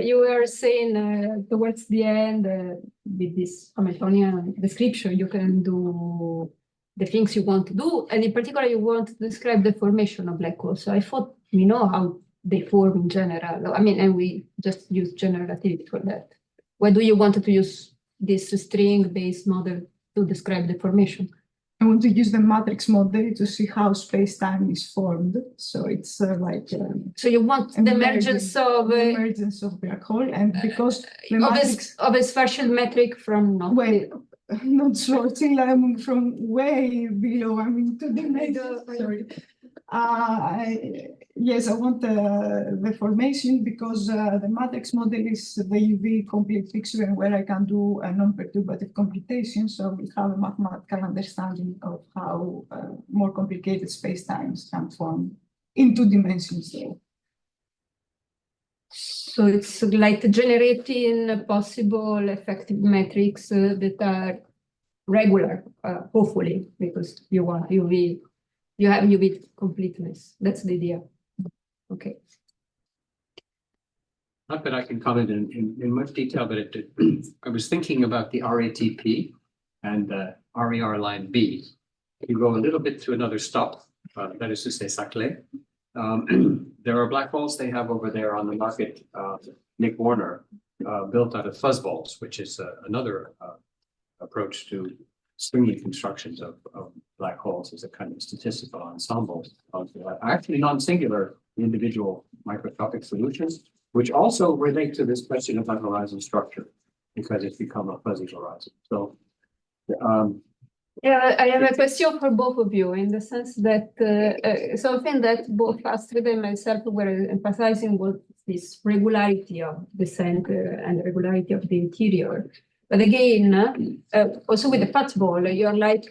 you were saying towards the end with this Hamiltonian description, you can do the things you want to do, and in particular, you want to describe the formation of black holes. So I thought we know how they form in general. I mean, and we just use general relativity for that. Why do you want to use this string-based model to describe the formation? I want to use the matrix model to see how space-time is formed. So it's like so you want the emergence of black hole, and because the matrix of a spatial metric from not Schwarzschild, I'm from way below. I mean, to the middle. Sorry. Yes, I want the formation because the matrix model is the UV complete picture, and where I can do a non-perturbative computation, so we have a mathematical understanding of how more complicated spacetimes can form in 2 dimensions. So it's like generating possible effective metrics that are regular, hopefully, because you want UV. You have UV completeness. That's the idea. Okay. Not that I can comment in much detail, but I was thinking about the RATP and the RER line B. You go a little bit to another stop, that is to say Sakellariadou, There are black holes they have over there on the market, Nick Warner, built out of fuzzballs, which is another approach to stringy constructions of black holes as a kind of statistical ensemble of actually non-singular individual microscopic solutions, which also relate to this question about horizon structure, because it's become a fuzzy horizon. So, yeah, I have a question for both of you in the sense that something that both Astrid and myself were emphasizing was this regularity of the center and regularity of the interior. But again, also with the fuzzball, you're like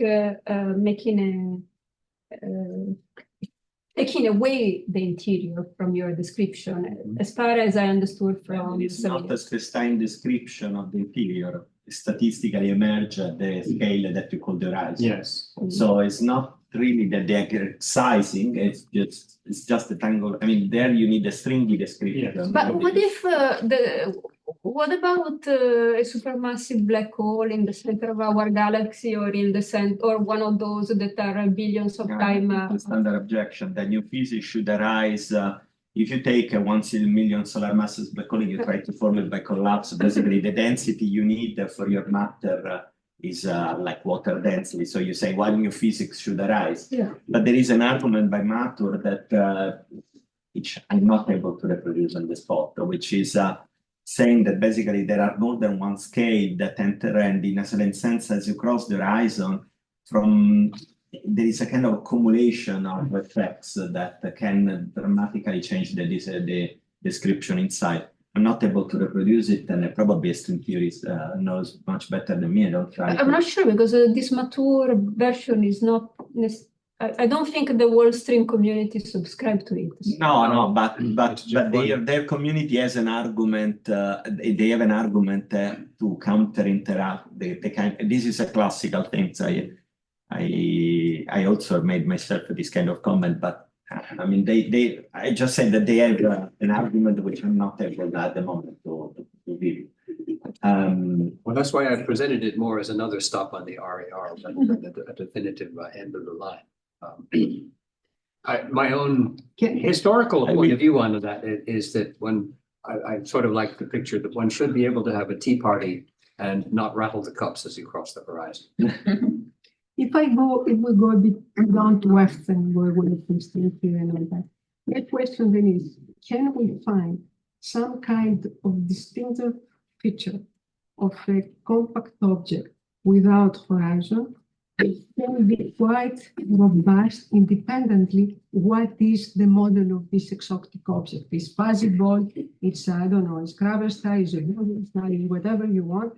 taking away the interior from your description, as far as I understood from. It's not a Stein description of the interior. It statistically emerge at the scale that you call the horizon. yes. So it's not really that they're excising, it's just a tangle. I mean, there you need a stringy description. Yes. But what if what about a supermassive black hole in the center of our galaxy, or in the center, or one of those that are billions of times? The standard objection that new physics should arise. If you take a 1 million solar masses black hole, you try to form it by collapse. Basically, the density you need for your matter is like water density. So you say, why new physics should arise? Yeah. But there is an argument by Matur that which I'm not able to reproduce on the spot, which is saying that basically there are more than one scale that enter, and in a certain sense, as you cross the horizon, there is a kind of accumulation of effects that can dramatically change the description inside. I'm not able to reproduce it, and probably string theorist knows much better than me. I don't try. I'm not sure, because this mature version is not. I don't think the whole string community subscribe to it. No, but their community has an argument. They have an argument to counter interact. This is a classical thing. I also made myself this kind of comment, but I mean, I just said that they have an argument which I'm not able at the moment to give. Well, that's why I presented it more as another stop on the RAR rather than a definitive end of the line. My own historical point of view on that is that when I sort of like the picture that one should be able to have a tea party and not rattle the cups as you cross the horizon. If we go a bit down to Western, where we can string theory and all that, my question then is, can we find some kind of distinctive feature of a compact object without horizon? It can be quite robust independently. What is the model of this exotic object? It's fuzzy ball, it's, I don't know, it's gravitational, it's whatever you want.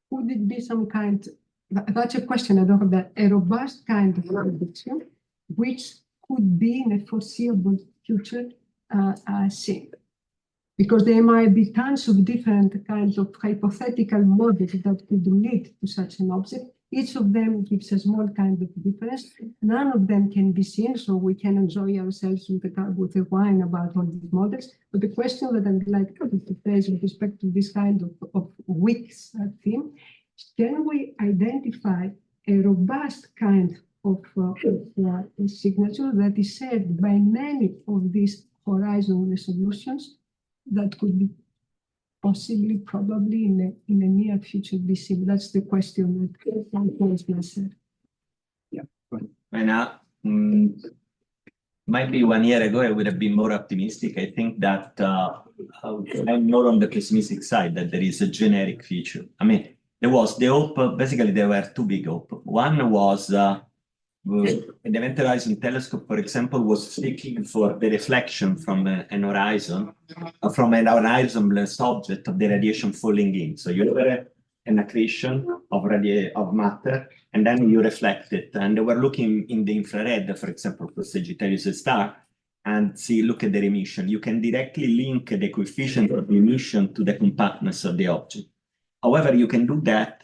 Could it be some kind? That's a question. I don't have that. A robust kind of prediction, which could be in a foreseeable future thing. Because there might be tons of different kinds of hypothetical models that could lead to such an object. Each of them gives a small kind of difference. None of them can be seen, so we can enjoy ourselves with a wine about all these models. But the question that I'd like to face with respect to this kind of weak theme, can we identify a robust kind of signature that is shared by many of these horizon resolutions that could be possibly, probably in a near future be seen? That's the question that I pose myself. Yeah. And maybe 1 year ago, I would have been more optimistic. I think that I'm more on the pessimistic side, that there is a generic feature. I mean, there was the hope, basically there were two big hopes. One was the Event Horizon Telescope, for example, was seeking for the reflection from an horizon, from an horizon-blessed object of the radiation falling in. So you have an accretion of matter, and then you reflect it. And they were looking in the infrared, for example, for Sagittarius star, and look at the emission. You can directly link the coefficient of the emission to the compactness of the object. However, you can do that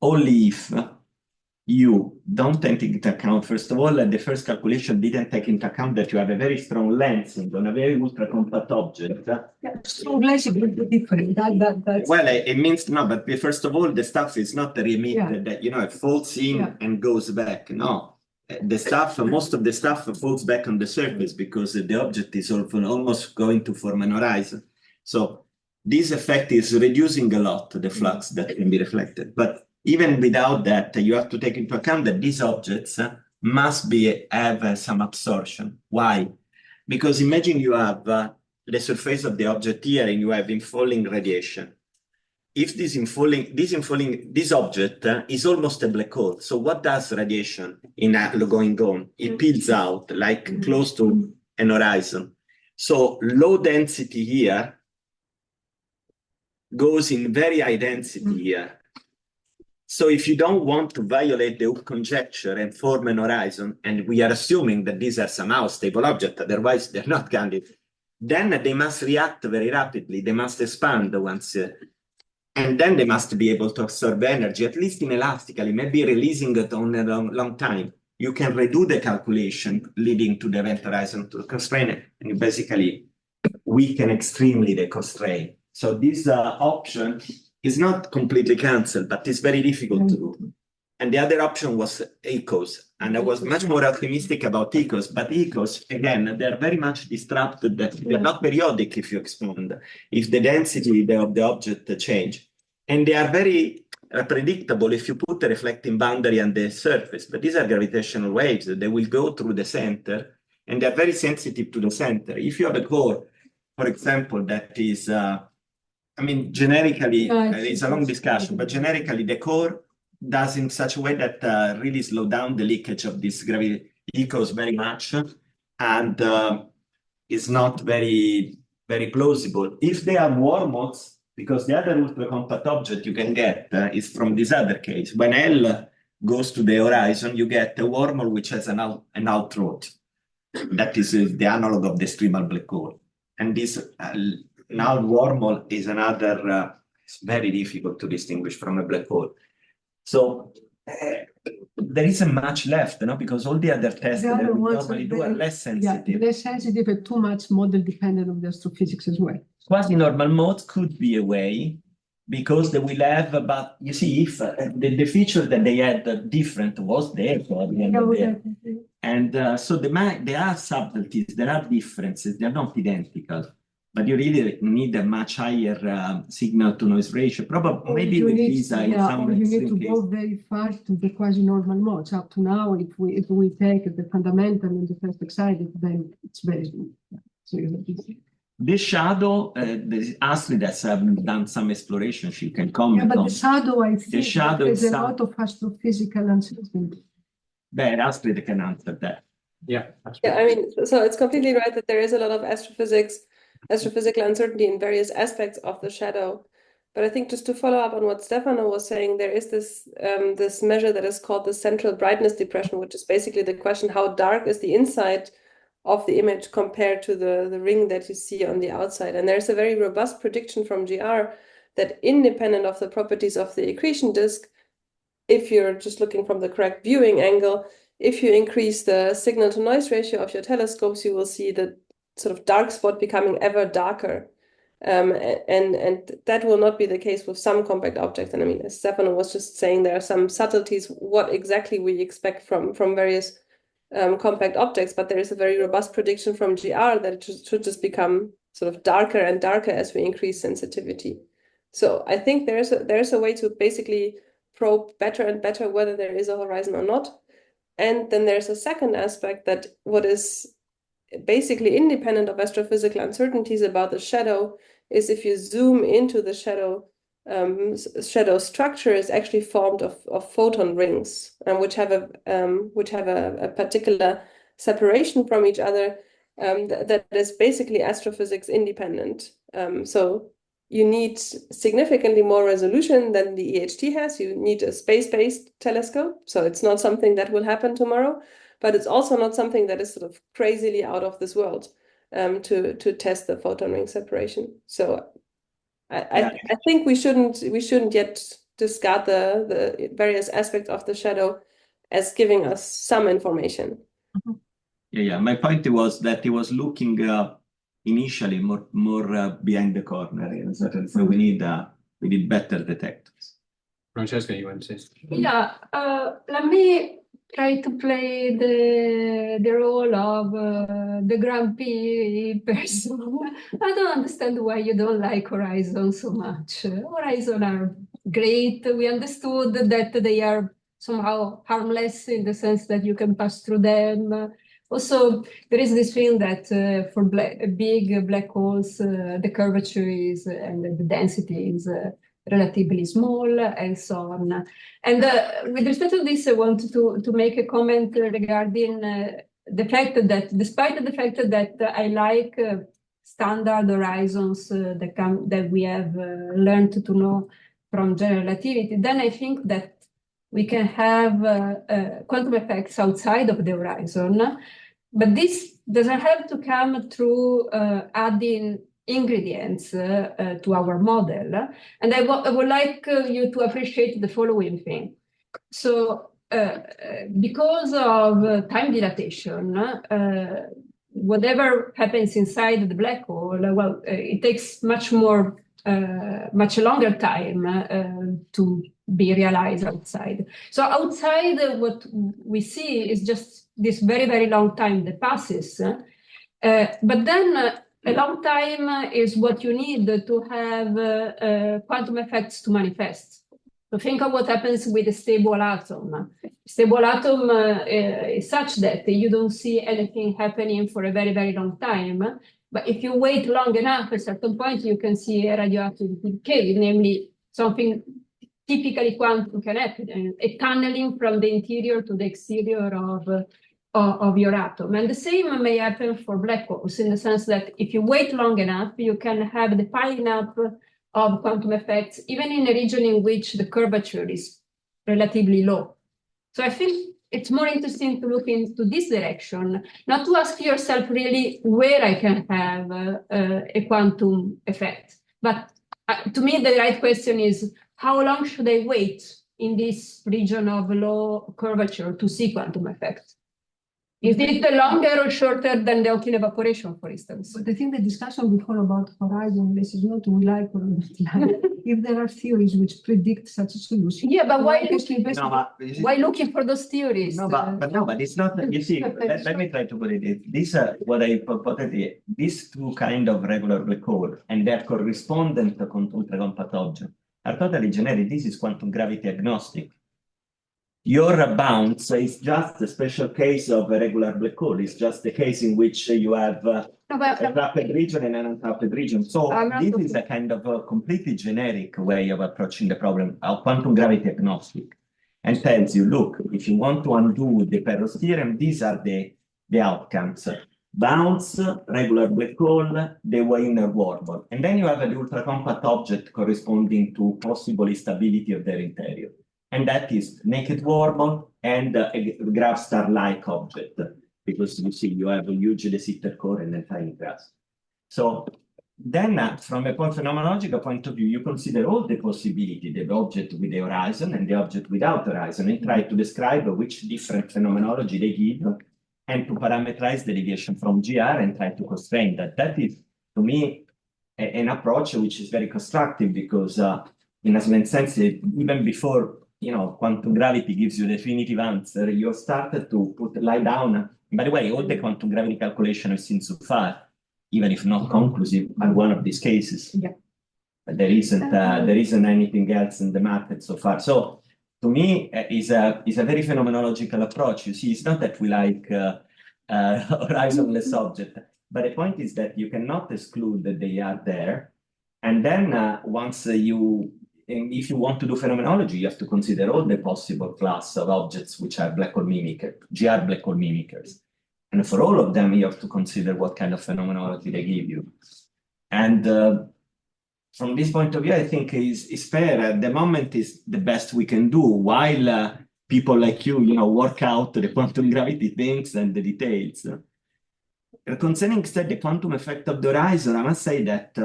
only if you don't take into account, first of all, the first calculation didn't take into account that you have a very strong lensing on a very ultra-compact object. Yeah, strong lensing would be different. Well, it means, no, but first of all, the stuff is not re-emitted, that, it falls in and goes back. No, most of the stuff falls back on the surface because the object is almost going to form an horizon. So this effect is reducing a lot the flux that can be reflected. But even without that, you have to take into account that these objects must have some absorption. Why? Because imagine you have the surface of the object here and you have infalling radiation. If this object is almost a black hole. So what does radiation going on? It peels out like close to an horizon. So low density here goes in very high density here. So if you don't want to violate the Hooke conjecture and form an horizon, and we are assuming that these are somehow stable objects, otherwise they're not candidates, then they must react very rapidly. They must expand once, and then they must be able to absorb energy, at least inelastically, maybe releasing it on a long time. You can redo the calculation leading to the event horizon to constrain it, and you basically weaken extremely the constraint. So this option is not completely cancelled, but it's very difficult to do. And the other option was ECOs. And I was much more optimistic about ECOs, but ECOs, again, they're very much disrupted. They're not periodic if you expand, if the density of the object change. And they are very predictable if you put a reflecting boundary on the surface. But these are gravitational waves. They will go through the center, and they're very sensitive to the center. If you have a core, for example, that is... I mean, generically, it's a long discussion, but generically, the core does in such a way that really slow down the leakage of these ECOs very much, and is not very, very plausible. If they are wormholes, because the other ultra-compact object you can get is from this other case. When L goes to the horizon, you get a wormhole which has an outroad. That is the analog of the streamer black hole. And this... now wormhole is another, it's very difficult to distinguish from a black hole. So there isn't much left, because all the other tests that we normally do are less sensitive. Yeah, less sensitive and too much model dependent on the astrophysics as well. Quasi-normal modes could be a way, because they will have, but you see, if the feature that they had different was there for the end of the day. And so there are subtleties, there are differences, they're not identical. But you really need a much higher signal-to-noise ratio. Probably, maybe with Lisa in some you need to go very far to the quasi-normal modes. Up to now, if we take the fundamental and the first excited, then it's very good. So you have this. This shadow, Astrid has done some exploration. She can comment on. Yeah, but the shadow, I think, there's a lot of astrophysical uncertainty. But Astrid can answer that. Yeah. Yeah, I mean, so it's completely right that there is a lot of astrophysical uncertainty in various aspects of the shadow. But I think just to follow up on what Stefano was saying, there is this this measure that is called the central brightness depression, which is basically the question, how dark is the inside of the image compared to the ring that you see on the outside. And there's a very robust prediction from GR that independent of the properties of the accretion disk, if you're just looking from the correct viewing angle, if you increase the signal to noise ratio of your telescopes, you will see the sort of dark spot becoming ever darker. And that will not be the case with some compact objects. And I mean, as Stefano was just saying, there are some subtleties, what exactly we expect from various compact objects, but there is a very robust prediction from GR that it should just become sort of darker and darker as we increase sensitivity. So I think there's a way to basically probe better and better whether there is a horizon or not. And then there's a second aspect that what is basically independent of astrophysical uncertainties about the shadow is if you zoom into the shadow, shadow structure is actually formed of photon rings, which have a particular separation from each other that is basically astrophysics independent. So you need significantly more resolution than the EHT has. You need a space-based telescope, so it's not something that will happen tomorrow. But it's also not something that is sort of crazily out of this world to test the photon ring separation. So I think we shouldn't yet discard the various aspects of the shadow as giving us some information. Yeah. My point was that he was looking initially more behind the corner, so we need better detectors. Francesca, you want to say? Yeah, let me try to play the role of the grumpy person. I don't understand why you don't like Horizon so much. Horizon are great. We understood that they are somehow harmless in the sense that you can pass through them. Also, there is this feeling that for big black holes, the curvature is and the density is relatively small, and so on. And with respect to this, I want to make a comment regarding the fact that, despite the fact that I like standard horizons that we have learned to know from general relativity, then I think that we can have quantum effects outside of the horizon. But this doesn't have to come through adding ingredients to our model. And I would like you to appreciate the following thing. So because of time dilatation, whatever happens inside the black hole, well, it takes much longer time to be realized outside. So outside, what we see is just this very, very long time that passes. But then a long time is what you need to have quantum effects to manifest. So think of what happens with a stable atom. Stable atom is such that you don't see anything happening for a very, very long time. But if you wait long enough, at a certain point, you can see a radioactive decay, namely something typically quantum can happen, a tunneling from the interior to the exterior of your atom. And the same may happen for black holes, in the sense that if you wait long enough, you can have the piling up of quantum effects, even in a region in which the curvature is relatively low. So I think it's more interesting to look into this direction, not to ask yourself really where I can have a quantum effect. But to me, the right question is, how long should I wait in this region of low curvature to see quantum effects? Is it longer or shorter than the Hawking evaporation, for instance? But I think the discussion before about horizon, this is not we like or not like. If there are theories which predict such a solution. Yeah, but why looking for those theories? No, but it's not. You see, let me try to put it. These are what I proposed. These two kind of regular black hole and their correspondent ultra-compact object are totally generic. This is quantum gravity agnostic. Your bounce is just a special case of a regular black hole. It's just the case in which you have a trapped region and an untrapped region. So this is a kind of a completely generic way of approaching the problem of quantum gravity agnostic, and tells you, look, if you want to undo the Penrose theorem, these are the outcomes. Bounce, regular black hole, the Wiener wormhole. And then you have an ultra-compact object corresponding to possible instability of their interior. And that is naked wormhole and a grav star-like object, because you see you have a huge de Sitter core and a tiny grass. So then from a phenomenological point of view, you consider all the possibility, the object with the horizon and the object without horizon, and try to describe which different phenomenology they give, and to parameterize the deviation from GR and try to constrain that. That is, to me, an approach which is very constructive, because in a sense, even before quantum gravity gives you the definitive answer, you started to lie down. By the way, all the quantum gravity calculation I've seen so far, even if not conclusive, are one of these cases. Yeah. There isn't anything else in the market so far. So to me, is a very phenomenological approach. You see, it's not that we like horizonless object, but the point is that you cannot exclude that they are there. And then once if you want to do phenomenology, you have to consider all the possible class of objects which are black hole mimickers, GR black hole mimickers. And for all of them, you have to consider what kind of phenomenology they give you. And from this point of view, I think is fair. At the moment is the best we can do, while people like you, work out the quantum gravity things and the details. Concerning instead the quantum effect of the horizon, I must say that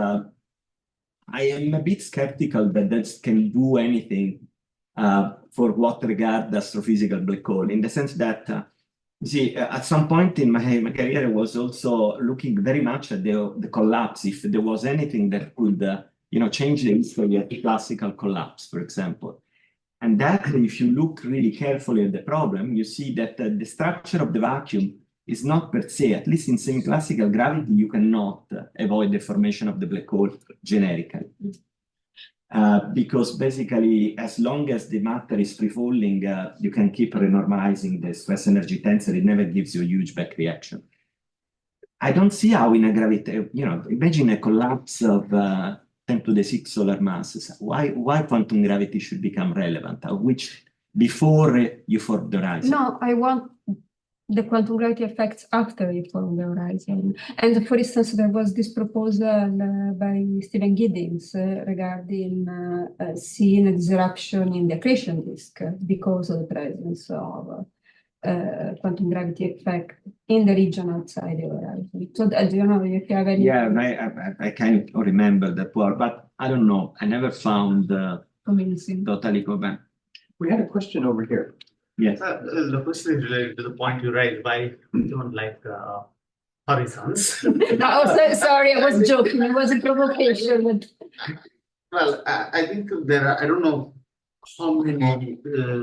I am a bit skeptical that that can do anything for what regards astrophysical black hole, in the sense that, you see, at some point in my career, I was also looking very much at the collapse, if there was anything that could, change the history of the classical collapse, for example. And that, if you look really carefully at the problem, you see that the structure of the vacuum is not per se, at least in semi-classical gravity, you cannot avoid the formation of the black hole generically. Because basically, as long as the matter is free-falling, you can keep renormalizing the stress energy tensor. It never gives you a huge back reaction. I don't see how in a gravity, imagine a collapse of 10 to the 6 solar masses. Why quantum gravity should become relevant? Which before you form the horizon? No, I want the quantum gravity effects after you form the horizon. And for instance, there was this proposal by Stephen Giddings regarding seeing a disruption in the accretion disk because of the presence of quantum gravity effect in the region outside the horizon. So I don't know if you have any. Yeah, I can't remember that word, but I don't know. I never found Convincing. totally convincing. We had a question over here. Yes. The question is related to the point you raised. Why we don't like horizons? No, sorry, I was joking. It was a provocation. Well, I think there are, I don't know how many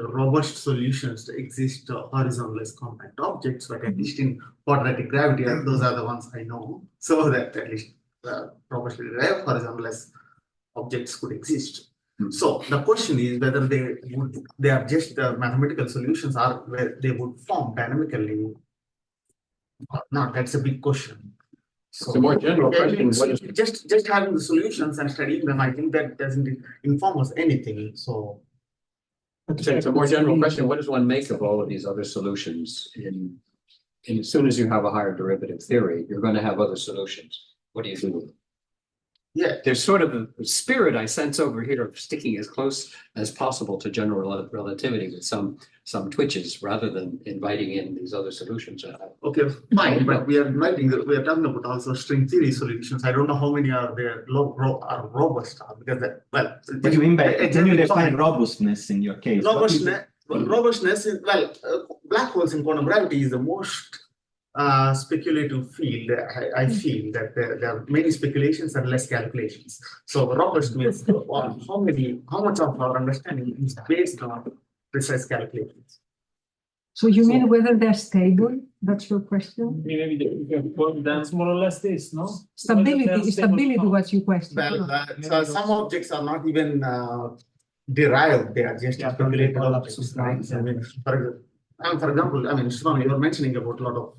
robust solutions exist horizonless compact objects, but at least in quadratic gravity, those are the ones I know. So that at least robustly derived horizonless objects could exist. So the question is whether they are just mathematical solutions or where they would form dynamically or not. That's a big question. So It's a more general question. What is just having the solutions and studying them, I think that doesn't inform us anything. So it's a more general question. What does one make of all of these other solutions? In as soon as you have a higher derivative theory, you're going to have other solutions. What do you do? yeah, There's sort of a spirit I sense over here of sticking as close as possible to general relativity with some twitches rather than inviting in these other solutions. okay, fine, but we are talking about also string theory solutions. I don't know how many are there are robust because What do you mean by, can you define robustness in your case? Robustness is, black holes in quantum gravity is the most speculative field. I feel that there are many speculations and less calculations. So robust means how much of our understanding is based on precise calculations. So you mean whether they're stable? That's your question? Maybe that's more or less this, no? Stability was your question. Well, so some objects are not even derived; they are just speculated objects. Right? For example, I mean, Stefano, you were mentioning about a lot of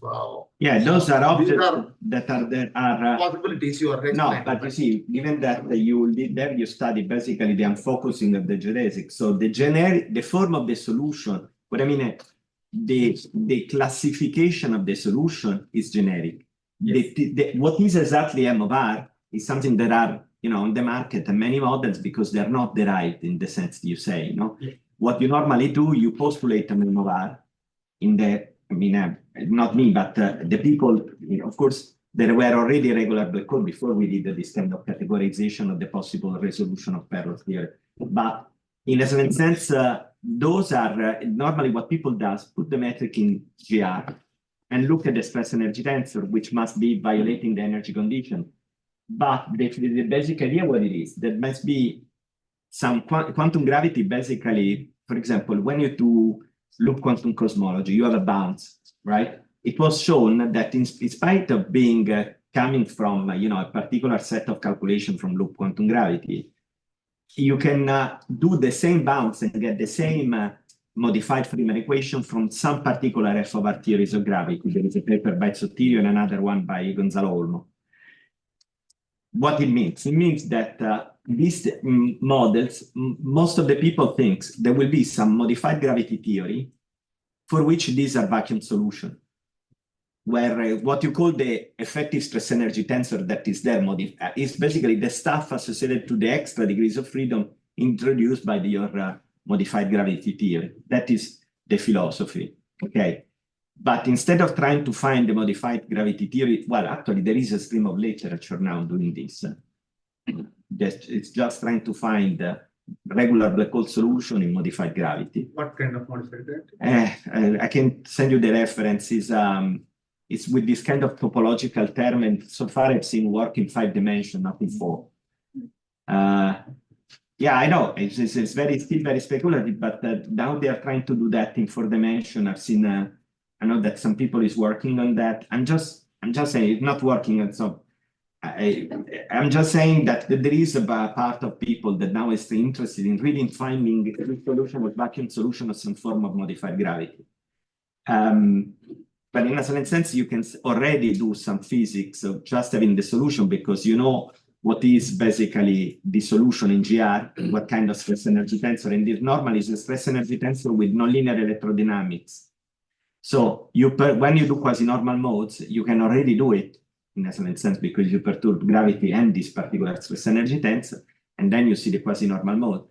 those are objects that are possibilities you are no, but you see, given that you did there, you study basically the unfocusing of the geodesic. So the form of the solution, what I mean, the classification of the solution is generic. Yes. What is exactly M of R is something that are on the market and many models because they're not derived in the sense that you say. Yeah. What you normally do, you postulate an M of R in the, not me, but the people, of course, there were already regular black hole before we did this kind of categorization of the possible resolution of Perron theory. But in a certain sense, those are normally what people does, put the metric in GR and look at the stress energy tensor, which must be violating the energy condition. But the basic idea what it is, that must be some quantum gravity basically, for example, when you do loop quantum cosmology, you have a bounce, right? It was shown that in spite of being coming from a particular set of calculation from loop quantum gravity, you can do the same bounce and get the same modified Freeman equation from some particular F of R theories of gravity. There is a paper by Sotilio and another one by Gonzalo Olmo. What it means that these models, most of the people think there will be some modified gravity theory for which these are vacuum solutions, where what you call the effective stress energy tensor that is there is basically the stuff associated to the extra degrees of freedom introduced by your modified gravity theory. That is the philosophy, okay? But instead of trying to find the modified gravity theory, well, actually there is a stream of literature now doing this. It's just trying to find regular black hole solution in modified gravity. What kind of modified gravity? I can send you the references. It's with this kind of topological term, and so far I've seen work in 5 dimensions, not in 4. Yeah, I know. It's very still very speculative, but now they are trying to do that in 4 dimension. I've seen. I know that some people is working on that. I'm just saying it's not working, and so I'm just saying that there is a part of people that now is interested in really finding a solution with vacuum solution of some form of modified gravity. But in a certain sense, you can already do some physics of just having the solution because you know what is basically the solution in GR, what kind of stress energy tensor, and this normally is a stress energy tensor with nonlinear electrodynamics. So when you do quasi-normal modes, you can already do it in a certain sense because you perturb gravity and this particular stress energy tensor, and then you see the quasi-normal mode.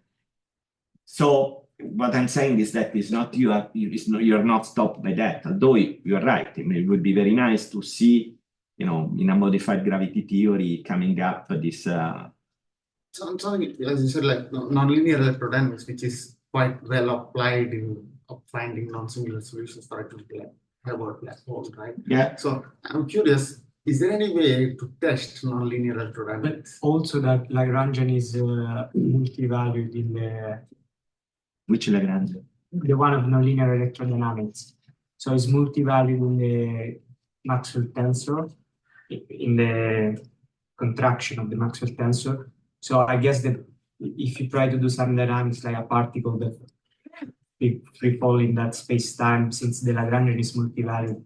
So what I'm saying is that you're not stopped by that, although you're right. I mean, it would be very nice to see, in a modified gravity theory coming up this. So I'm sorry, as you said, like nonlinear electrodynamics, which is quite well applied in finding non-singular solutions, for example, like Hilbert black hole, right? Yeah. So I'm curious, is there any way to test nonlinear electrodynamics? But also that Lagrangian is multi-valued in the... Which Lagrangian? The one of nonlinear electrodynamics. So it's multi-valued in the Maxwell tensor, in the contraction of the Maxwell tensor. So I guess that if you try to do some dynamics like a particle that free fall in that space-time, since the Lagrangian is multi-valued,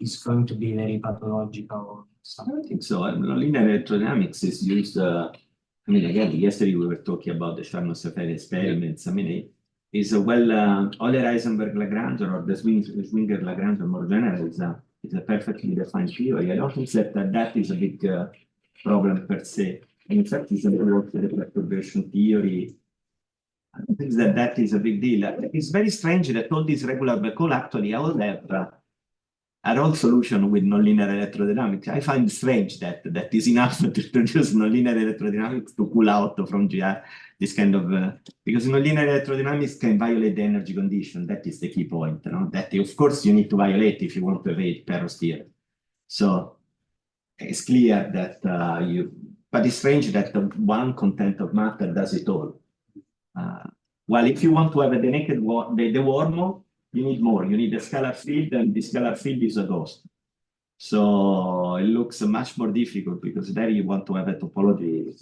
it's going to be very pathological or something. I don't think so. Nonlinear electrodynamics is used. I mean, again, yesterday we were talking about the Charnow-Safari experiments. I mean, it's a Euler-Heisenberg-Lagrange or the Schwinger-Lagrange more general is a perfectly defined theory. I don't think that is a big problem per se. In fact, it's about the perturbation theory. I don't think that is a big deal. It's very strange that all these regular black hole actually all have are all solution with nonlinear electrodynamics. I find it strange that is enough to produce nonlinear electrodynamics to pull out from GR this kind of because nonlinear electrodynamics can violate the energy condition. That is the key point. That of course you need to violate if you want to evade Perrow's theorem. So it's clear that but it's strange that the one content of matter does it all. Well, if you want to have the naked the wormhole, you need more. You need a scalar field, and the scalar field is a ghost. So it looks much more difficult because there you want to have a topology.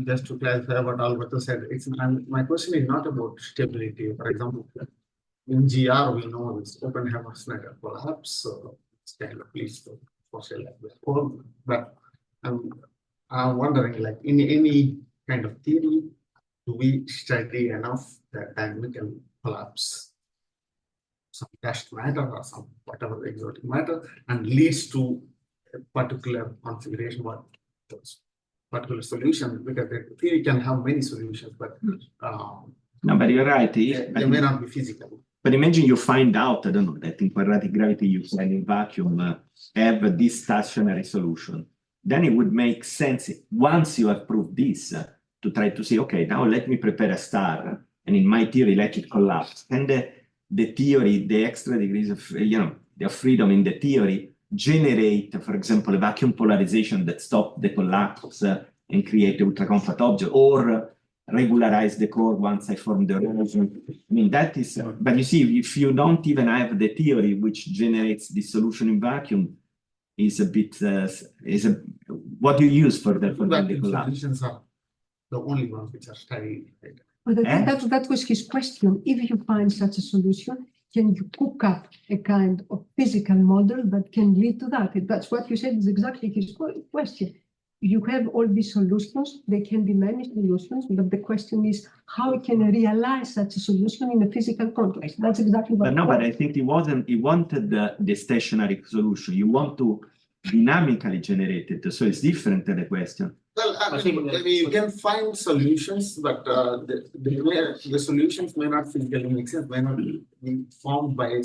Just to clarify what Alberto said, my question is not about stability. For example, in GR we know it's Oppenheimer-Snyder collapse, so it's kind of leads to fossil black hole. But I'm wondering, like in any kind of theory, do we study enough that dynamical collapse some dashed matter or some whatever exotic matter and leads to a particular configuration, what particular solution, because the theory can have many solutions, but no, but you're right. They may not be physical. But imagine you find out, I don't know, that in quadratic gravity you find in vacuum have this stationary solution. Then it would make sense once you have proved this to try to say, okay, now let me prepare a star, and in my theory let it collapse. And the theory, the extra degrees of the freedom in the theory generate, for example, a vacuum polarization that stops the collapse and create the ultra-compact object, or regularize the core once I form the erosion. I mean, that is, but you see, if you don't even have the theory which generates the solution in vacuum, is a bit, what do you use for the collapse? Solutions are the only ones which are studied. Right? But I think that was his question. If you find such a solution, can you cook up a kind of physical model that can lead to that? That's what you said is exactly his question. You have all these solutions, there can be many solutions, but the question is how you can realize such a solution in a physical context. That's exactly what. But I think he wanted the stationary solution. You want to dynamically generate it, so it's different than the question. Well, I mean, you can find solutions, but the solutions may not physically make sense, may not be formed by.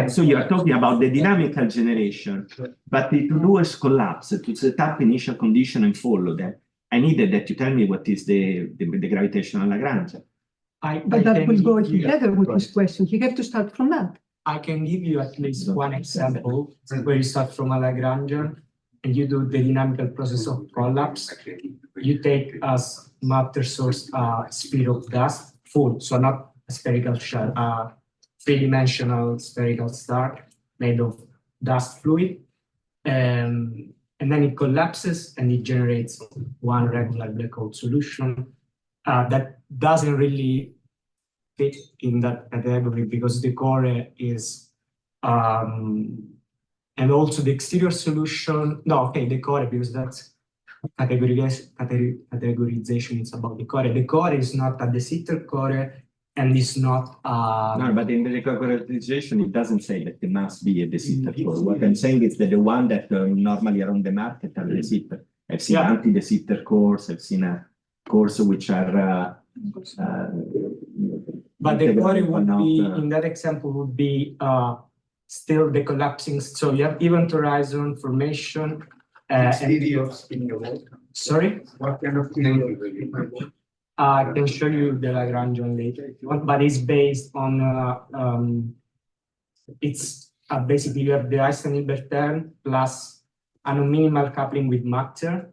So you are talking about the dynamical generation, but to do a collapse, to set up initial condition and follow them, I needed that you tell me what is the gravitational Lagrange. But that will go together with this question. You have to start from that. I can give you at least one example where you start from a Lagrangian and you do the dynamical process of collapse, you take as matter source a sphere of dust, full, so not a spherical shell, a three-dimensional spherical star made of dust fluid. And then it collapses and it generates one regular black hole solution that doesn't really fit in that category because the core is, and also the exterior solution, no, okay, the core, because that's categorization is about the core. The core is not a de Sitter core and it's not No, but in the categorization, it doesn't say that it must be a de Sitter core. What I'm saying is that the one that normally are on the market are de Sitter. I've seen anti-de Sitter cores, I've seen cores which are but the core would be, in that example, would be still the collapsing. So you have event horizon formation. Sorry? What kind of theory? I can show you the Lagrangian later if you want, but it's based on, it's basically you have the Einstein-Hilbert term plus a non-minimal coupling with matter,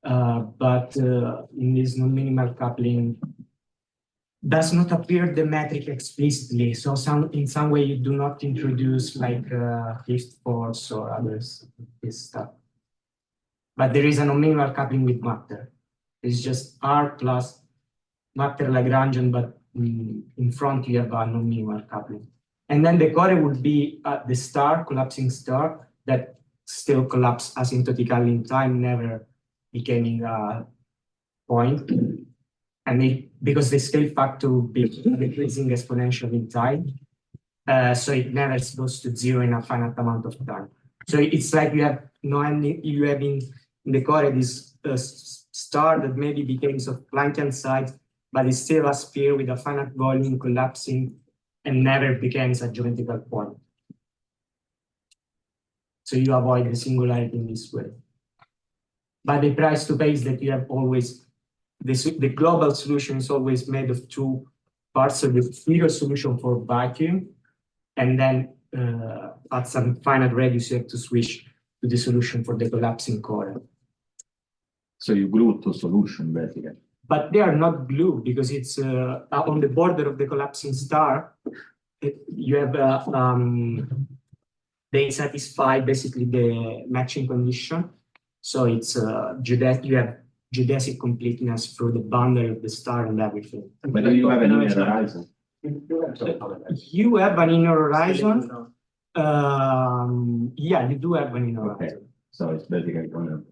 but in this non-minimal coupling does not appear the metric explicitly. So in some way you do not introduce like Higgs force or others, this stuff. But there is a non-minimal coupling with matter. It's just R plus matter Lagrangian, but in front you have a non-minimal coupling. And then the core would be the star, collapsing star, that still collapse asymptotically in time, never becoming a point. And because the scale factor would be decreasing exponentially in time, so it never goes to zero in a finite amount of time. So it's like you have you have in the core this star that maybe becomes of Planckian size, but it's still a sphere with a finite volume collapsing and never becomes a geometrical point. So you avoid the singularity in this way. But the price to pay is that you have always, the global solution is always made of two parts of the Fourier solution for vacuum, and then at some finite radius you have to switch to the solution for the collapsing core. So you glue two solutions basically. But they are not glued because it's on the border of the collapsing star. You have they satisfy basically the matching condition. So it's you have geodesic completeness through the boundary of the star and everything. But do you have an inner horizon? You have an inner horizon. Yeah, you do have an inner horizon. So it's basically one.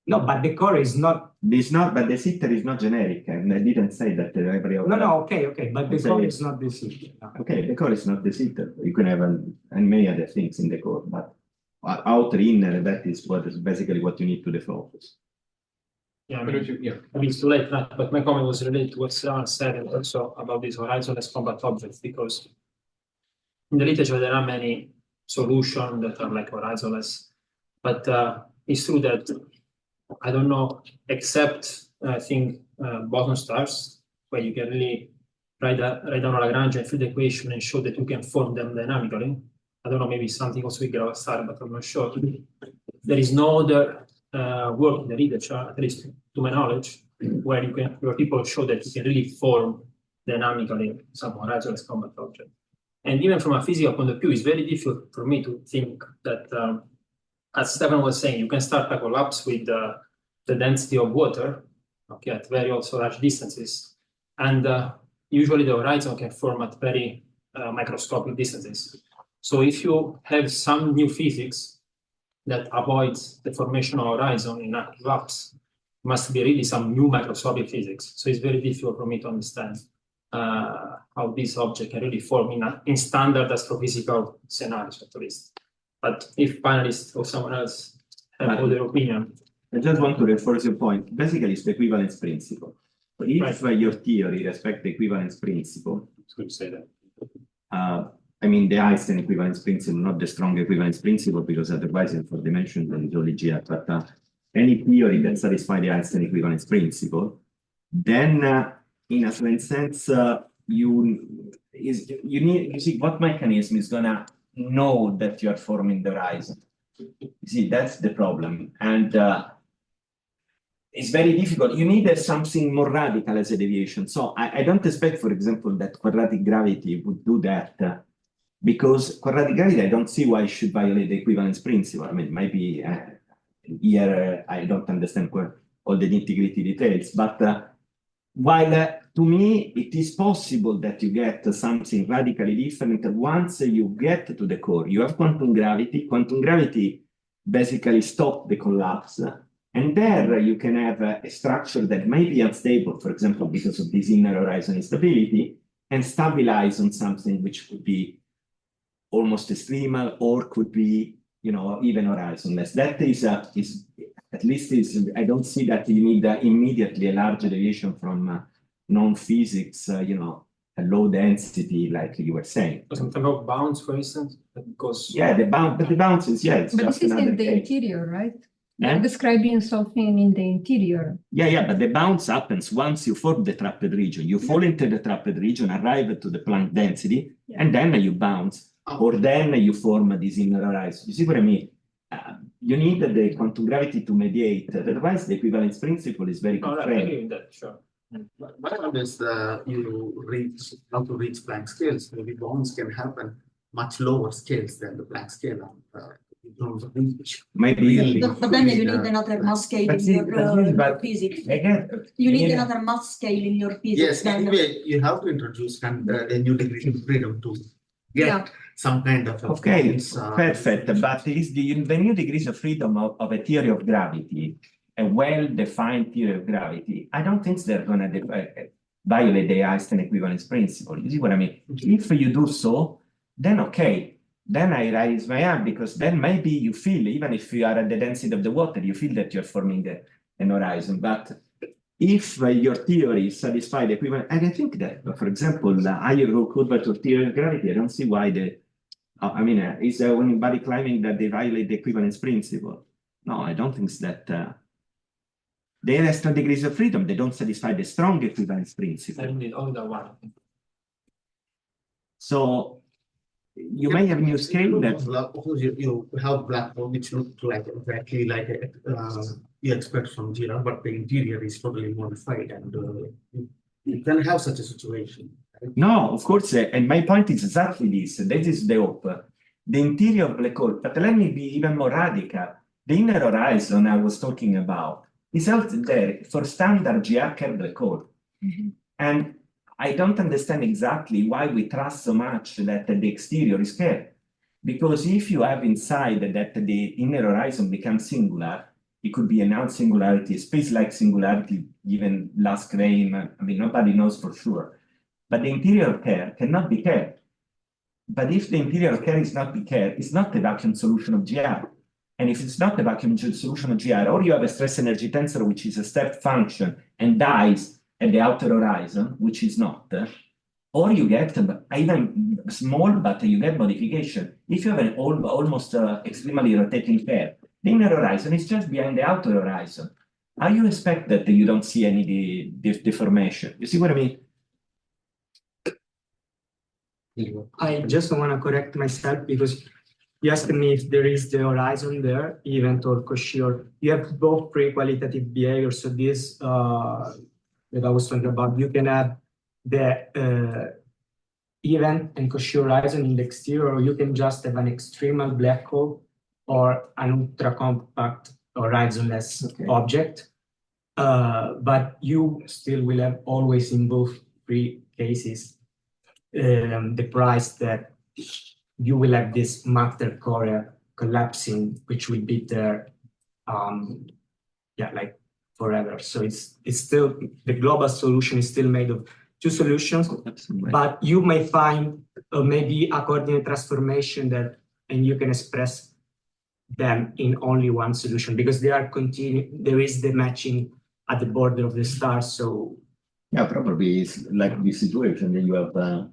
No, but the core is not. It's not, but the Sitter is not generic, and I didn't say that every. No, okay, but the core is not the Sitter. Okay, the core is not the Sitter. You can have and many other things in the core, but outer inner, that is what is basically what you need to defocus. Yeah, I mean, it's too late now, but my comment was related to what Stefano said and also about these horizonless combat objects, because in the literature there are many solutions that are like horizonless, but it's true that I don't know, except I think boson stars, where you can really write down a Lagrangian field equation and show that you can form them dynamically. I don't know, maybe something also with gravitational star, but I'm not sure. There is no other work in the literature, at least to my knowledge, where people show that you can really form dynamically some horizonless combat object. And even from a physical point of view, it's very difficult for me to think that, as Stefano was saying, you can start a collapse with the density of water, okay, at very also large distances. And usually the horizon can form at very microscopic distances. So if you have some new physics that avoids the formation of horizon in a collapse, must be really some new microscopic physics. So it's very difficult for me to understand how this object can really form in standard astrophysical scenarios, at least. But if panelists or someone else have other opinion. I just want to reinforce your point. Basically, it's the equivalence principle. If your theory respects the equivalence principle, It's good to say that. I mean, the Einstein equivalence principle, not the strong equivalence principle, because otherwise in four dimensions there is only GR. But any theory that satisfies the Einstein equivalence principle, then in a certain sense, you see what mechanism is gonna know that you are forming the horizon. You see, that's the problem. And it's very difficult. You need something more radical as a deviation. So I don't expect, for example, that quadratic gravity would do that. Because quadratic gravity, I don't see why it should violate the equivalence principle. I mean, maybe here I don't understand all the nitty-gritty details, but while to me it is possible that you get something radically different once you get to the core. You have quantum gravity. Quantum gravity basically stops the collapse. And there you can have a structure that may be unstable, for example, because of this inner horizon instability, and stabilize on something which could be almost extremal or could be, even horizonless. That is at least I don't see that you need immediately a large deviation from non-physics, a low density, like you were saying. Something about bounds, for instance, because yeah, the bounce is it's But just this is another in the case. interior, right? Eh? You're describing something in the interior. Yeah, but the bounce happens once you form the trapped region. You fall into the trapped region, arrive to the Planck density, and then you bounce. Or then you form this inner horizon. You see what I mean? You need the quantum gravity to mediate. Otherwise, the equivalence principle is very I constrained. agree with that, sure. What is you reach how to reach Planck scales? Maybe bounds can happen much lower scales than the Planck scale. Maybe. Really, But then you need another mass scale in your physics. Again, You need another mass scale in your physics. yes, anyway, you have to introduce a new degree of freedom to get some kind of okay, perfect. But is the new degrees of freedom of a theory of gravity, a well-defined theory of gravity, I don't think they're going to violate the Einstein equivalence principle. You see what I mean? If you do so, then okay, then I raise my hand, because then maybe you feel, even if you are at the density of the water, you feel that you're forming an horizon. But if your theory satisfies the equivalent, and I think that, for example, higher curvature theory of gravity, I don't see why is there anybody claiming that they violate the equivalence principle? No, I don't think that they have extra degrees of freedom. They don't satisfy the strong equivalence principle. I need only the one. So you may have a new scale that you have black hole which look like exactly like you expect from Jira, but the interior is totally modified, and you can have such a situation. Right? No, of course, and my point is exactly this. That is the hope. The interior of black hole, but let me be even more radical. The inner horizon I was talking about is out there for standard G-Hacker black hole. And I don't understand exactly why we trust so much that the exterior is scared. Because if you have inside that the inner horizon becomes singular, it could be a non-singularity, a space-like singularity, given last claim. I mean, nobody knows for sure. But the interior care cannot be cared. But if the interior care is not be cared, it's not the vacuum solution of GR. And if it's not the vacuum solution of GR, or you have a stress energy tensor, which is a step function and dies at the outer horizon, which is not, or you get even small, but you get modification. If you have an almost extremely rotating pair, the inner horizon is just behind the outer horizon. How you expect that you don't see any deformation? You see what I mean? I just want to correct myself, because you asked me if there is the horizon there, event or Cauchy. You have both pre-qualitative behavior. So this that I was talking about, you can have the event and Cauchy horizon in the exterior, or you can just have an extremal black hole or an ultra-compact horizonless object. But you still will have always in both three cases the price that you will have this matter core collapsing, which will be there, like forever. So it's still, the global solution is still made of two solutions, but you may find maybe a coordinate transformation and you can express them in only one solution, because they are there is the matching at the border of the stars. So yeah, probably it's like this situation that you have the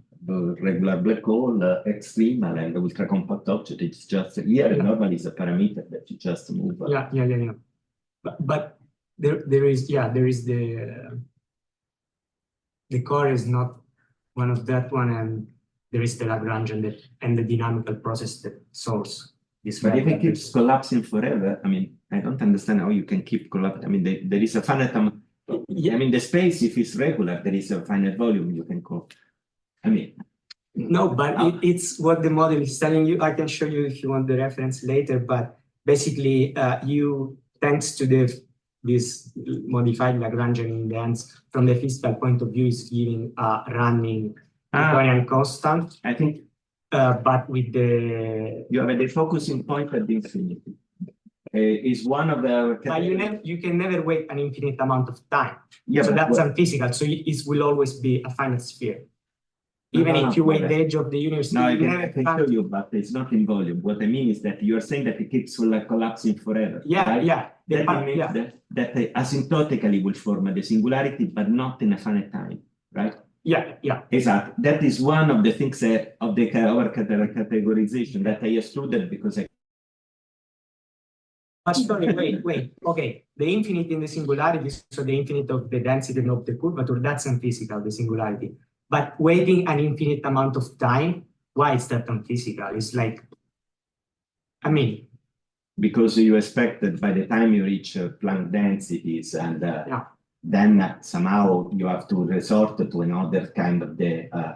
regular black hole, extremal, and the ultra compact object. It's just here normally is a parameter that you just move. Yeah. But there is the core is not one of that one, and there is the Lagrange and the dynamical process that solves this But if it regular. keeps collapsing forever, I mean, I don't understand how you can keep collapsing. I mean, there is a finite. I mean, the space, if it's regular, there is a finite volume you can call. I mean, no, but it's what the model is telling you. I can show you if you want the reference later, but basically, you, thanks to this modified Lagrangian indents, from the physical point of view, is giving a running Newtonian constant. I think, but with the you have the focusing point at the infinity. Is one of the. But you can never wait an infinite amount of time. Yeah, so but that's unphysical. So it will always be a finite sphere. Even if you wait the edge of the universe, no, I can show you, but it's not in volume. What I mean is that you are saying that it keeps like collapsing forever. Yeah, right? yeah. That means that asymptotically will form the singularity, but not in a finite time, right? Yeah, yeah. Exactly. That is one of the things of the categorization that I excluded because I. Sorry, wait. Okay, the infinite in the singularity, so the infinite of the density of the curvature, that's unphysical, the singularity. But waiting an infinite amount of time, why is that unphysical? It's like, I mean. Because you expect that by the time you reach Planck densities and then somehow you have to resort to another kind of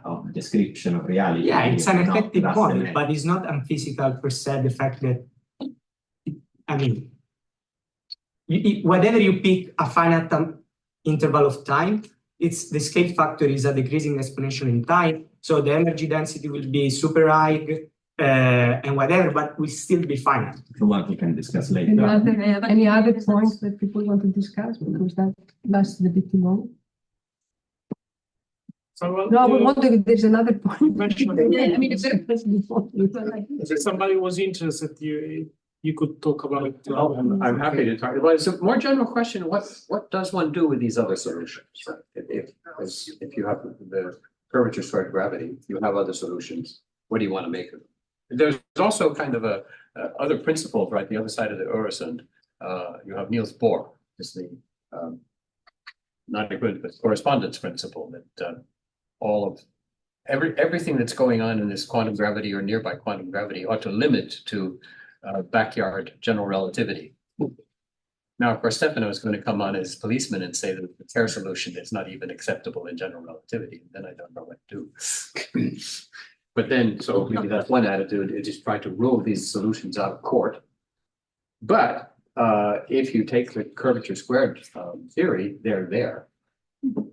of description of reality. Yeah, it's an effective model, but it's not unphysical per se, the fact that, I mean, whatever you pick a finite interval of time, it's the scale factor is a decreasing exponential in time, so the energy density will be super high and whatever, but will still be finite. What we can discuss later. Any other points that people want to discuss, because that lasted a bit too long? So, no, we wonder if there's another point. Yeah, I mean, if somebody was interested, you could talk about it. I'm happy to talk. Well, it's a more general question. What does one do with these other solutions? If you have the curvature squared gravity, you have other solutions. What do you want to make of them? There's also kind of a other principle, right? The other side of the Øresund. You have Niels Bohr, is the not equivalent, but correspondence principle that all of everything that's going on in this quantum gravity or nearby quantum gravity ought to limit to backyard general relativity. Now, of course, Stefano is going to come on as policeman and say that the Kerr solution is not even acceptable in general relativity. Then I don't know what to do. But then, so maybe that's one attitude, is just try to rule these solutions out of court. But if you take the curvature squared theory, they're there.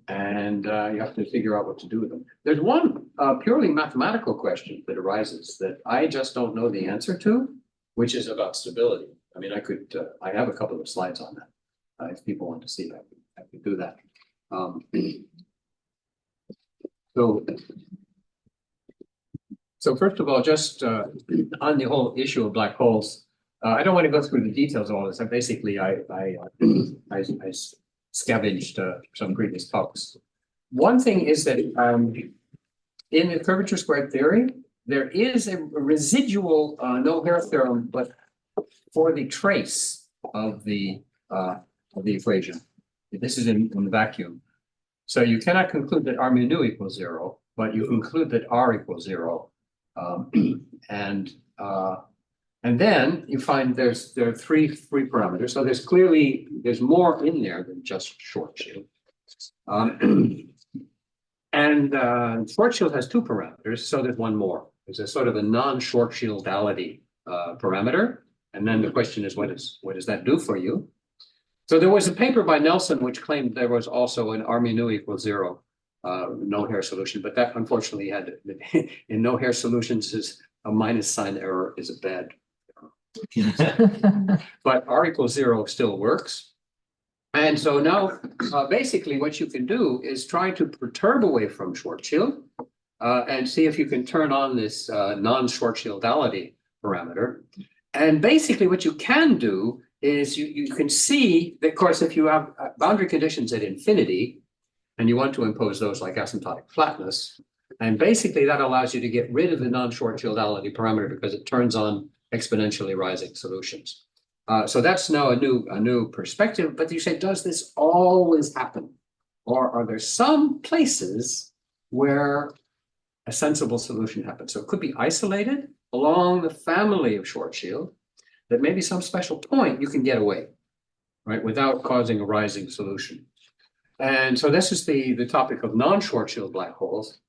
And you have to figure out what to do with them. There's one purely mathematical question that arises that I just don't know the answer to, which is about stability. I mean, I have a couple of slides on that. If people want to see that, I could do that. So first of all, just on the whole issue of black holes, I don't want to go through the details of all this. Basically, I scavenged some previous talks. One thing is that in the curvature squared theory, there is a residual no-hair theorem, but for the trace of the equation. This is in the vacuum. So you cannot conclude that R mu nu equals 0, but you conclude that R equals 0. And then you find there are three parameters. So there's more in there than just Schwarzschild. And Schwarzschild has two parameters, so there's one more. There's a sort of a non-Schwarzschildality parameter. And then the question is, what does that do for you? So there was a paper by Nelson which claimed there was also an R mu nu equals 0 no-hair solution, but that unfortunately had in no-hair solutions is a minus sign error is a bad error. But R equals 0 still works. And so now basically what you can do is try to perturb away from Schwarzschild and see if you can turn on this non-Schwarzschildality parameter. And basically what you can do is you can see that, of course, if you have boundary conditions at infinity, and you want to impose those like asymptotic flatness, and basically that allows you to get rid of the non-Schwarzschildality parameter because it turns on exponentially rising solutions. So that's now a new perspective. But you say, does this always happen, or are there some places where a sensible solution happens? So it could be isolated, along the family of Schwarzschild, that maybe some special point you can get away, right, without causing a rising solution. And so this is the topic of non-Schwarzschild black holes.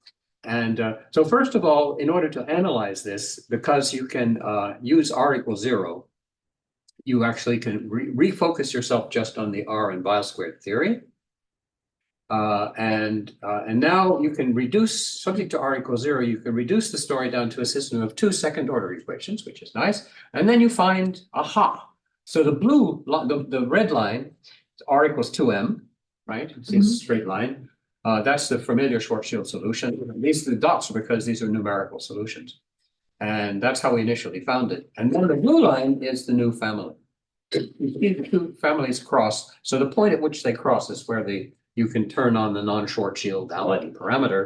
And so first of all, in order to analyze this, because you can use R equals 0, you actually can refocus yourself just on the R and Weil squared theory. And now you can reduce, subject to R equals 0, you can reduce the story down to a system of 2 second-order equations, which is nice. And then you find, aha, so the red line, R equals 2m, right? It's a straight line. That's the familiar Schwarzschild solution. These are the dots because these are numerical solutions. And that's how we initially found it. And then the blue line is the new family. You see the two families cross. So the point at which they cross is where you can turn on the non-Schwarzschildality parameter.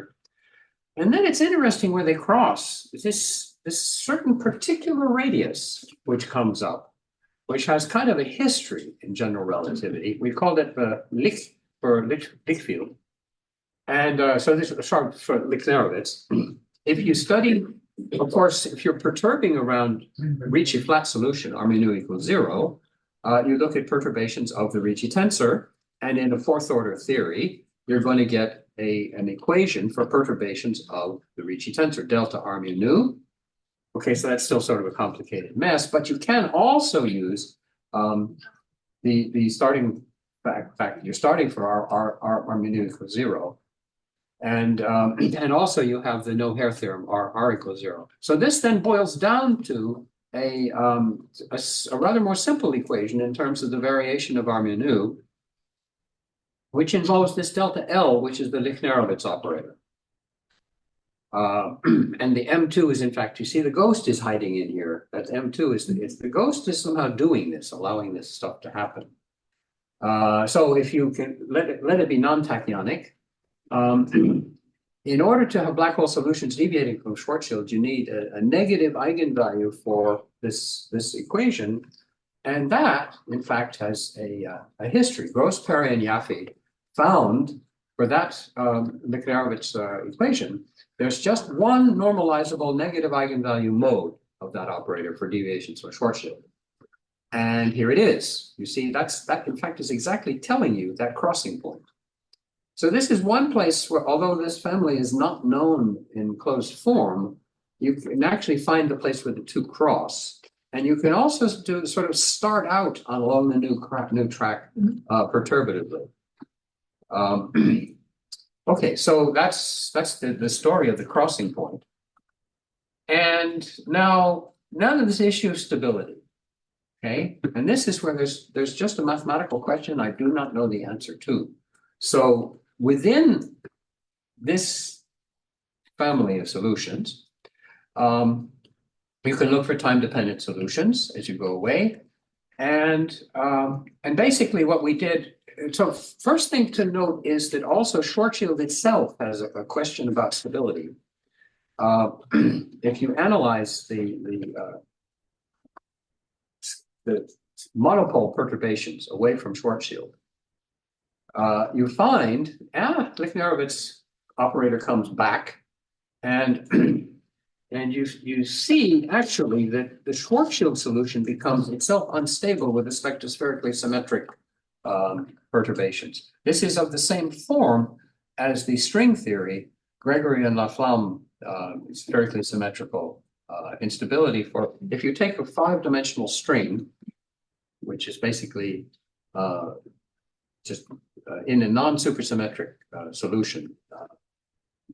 And then it's interesting where they cross. This certain particular radius which comes up, which has kind of a history in general relativity. We called it the Licht field. And so this is for Lichnerowitz. If you study, of course, if you're perturbing around Ricci flat solution, R mu nu equals 0, you look at perturbations of the Ricci tensor, and in a fourth order theory, you're going to get an equation for perturbations of the Ricci tensor, delta R mu nu. Okay, so that's still sort of a complicated mess, but you can also use the starting fact you're starting for R mu nu equals 0. And also you have the no-hair theorem, R equals 0. So this then boils down to a rather more simple equation in terms of the variation of R mu nu, which involves this delta L, which is the Lichnerowitz operator. And the M2 is, in fact, you see the ghost is hiding in here. That M2 is the ghost is somehow doing this, allowing this stuff to happen. So if you can let it be non-tachyonic, in order to have black hole solutions deviating from Schwarzschild, you need a negative eigenvalue for this equation. And that, in fact, has a history. Gross, Perry, and Yaffe found for that Lichnerowitz equation, there's just one normalizable negative eigenvalue mode of that operator for deviations from Schwarzschild. And here it is. You see, that in fact is exactly telling you that crossing point. So this is one place where, although this family is not known in closed form, you can actually find the place where the two cross. And you can also sort of start out along the new track perturbatively. Okay, so that's the story of the crossing point. And now to this issue of stability. Okay, and this is where there's just a mathematical question I do not know the answer to. So within this family of solutions, you can look for time-dependent solutions as you go away. And basically what we did, so first thing to note is that also Schwarzschild itself has a question about stability. If you analyze the monopole perturbations away from Schwarzschild, you find Lichnerowitz operator comes back, and you see actually that the Schwarzschild solution becomes itself unstable with respect to spherically symmetric perturbations. This is of the same form as the string theory. Gregory and Laflamme spherically symmetrical instability for, if you take a 5-dimensional string, which is basically just in a non-supersymmetric solution,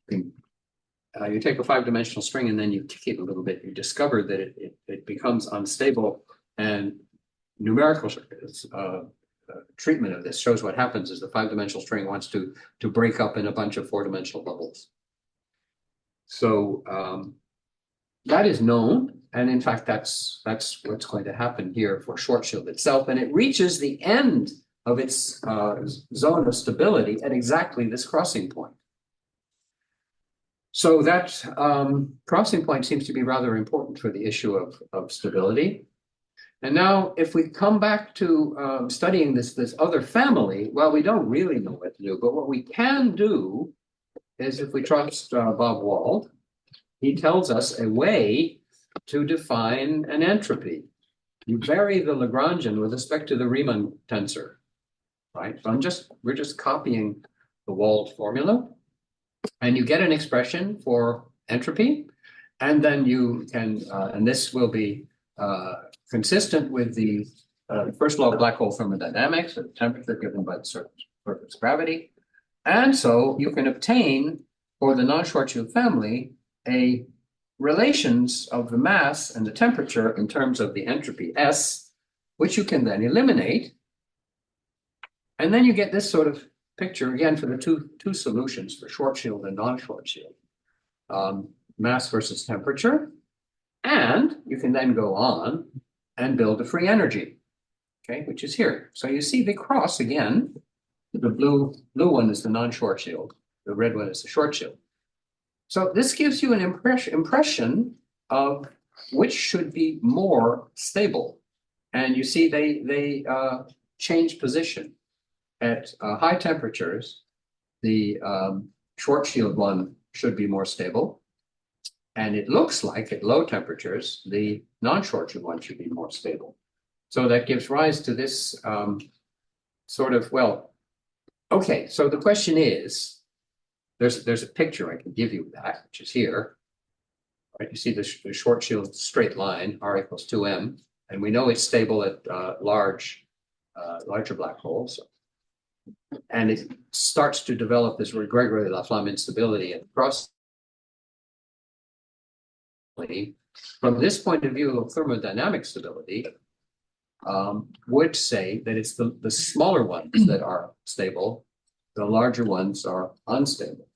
you take a 5-dimensional string and then you kick it a little bit, you discover that it becomes unstable, and numerical treatment of this shows what happens is the 5-dimensional string wants to break up in a bunch of 4-dimensional bubbles. So that is known, and in fact that's what's going to happen here for Schwarzschild itself, and it reaches the end of its zone of stability at exactly this crossing point. So that crossing point seems to be rather important for the issue of stability. And now if we come back to studying this other family, well, we don't really know what to do, but what we can do is, if we trust Bob Wald, he tells us a way to define an entropy. You vary the Lagrangian with respect to the Riemann tensor, right? So we're just copying the Wald formula, and you get an expression for entropy, and then you can, and this will be consistent with the first law of black hole thermodynamics, the temperature given by the surface gravity. And so you can obtain for the non-Schwarzschild family a relations of the mass and the temperature in terms of the entropy S, which you can then eliminate. And then you get this sort of picture again for the two solutions for Schwarzschild and non-Schwarzschild, mass versus temperature. And you can then go on and build a free energy, okay, which is here. So you see they cross again. The blue one is the non-Schwarzschild. The red one is the Schwarzschild. So this gives you an impression of which should be more stable. And you see they change position. At high temperatures, the Schwarzschild one should be more stable. And it looks like at low temperatures, the non-Schwarzschild one should be more stable. So that gives rise to this sort of, well, okay, so the question is, there's a picture I can give you of that, which is here. Right, you see the Schwarzschild straight line, R equals 2m, and we know it's stable at larger black holes. And it starts to develop this Gregory Laflamme instability and cross. From this point of view of thermodynamic stability, would say that it's the smaller ones that are stable, the larger ones are unstable.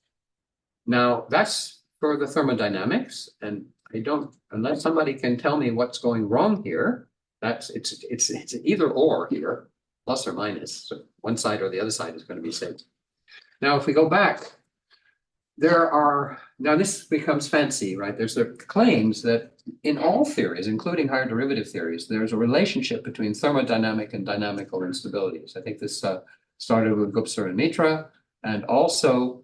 Now that's for the thermodynamics, and I don't, unless somebody can tell me what's going wrong here, it's either or here, plus or minus. So one side or the other side is going to be stable. Now, if we go back, now this becomes fancy, right? There's the claims that in all theories, including higher derivative theories, there's a relationship between thermodynamic and dynamical instabilities. I think this started with Gupser and Mitra, and also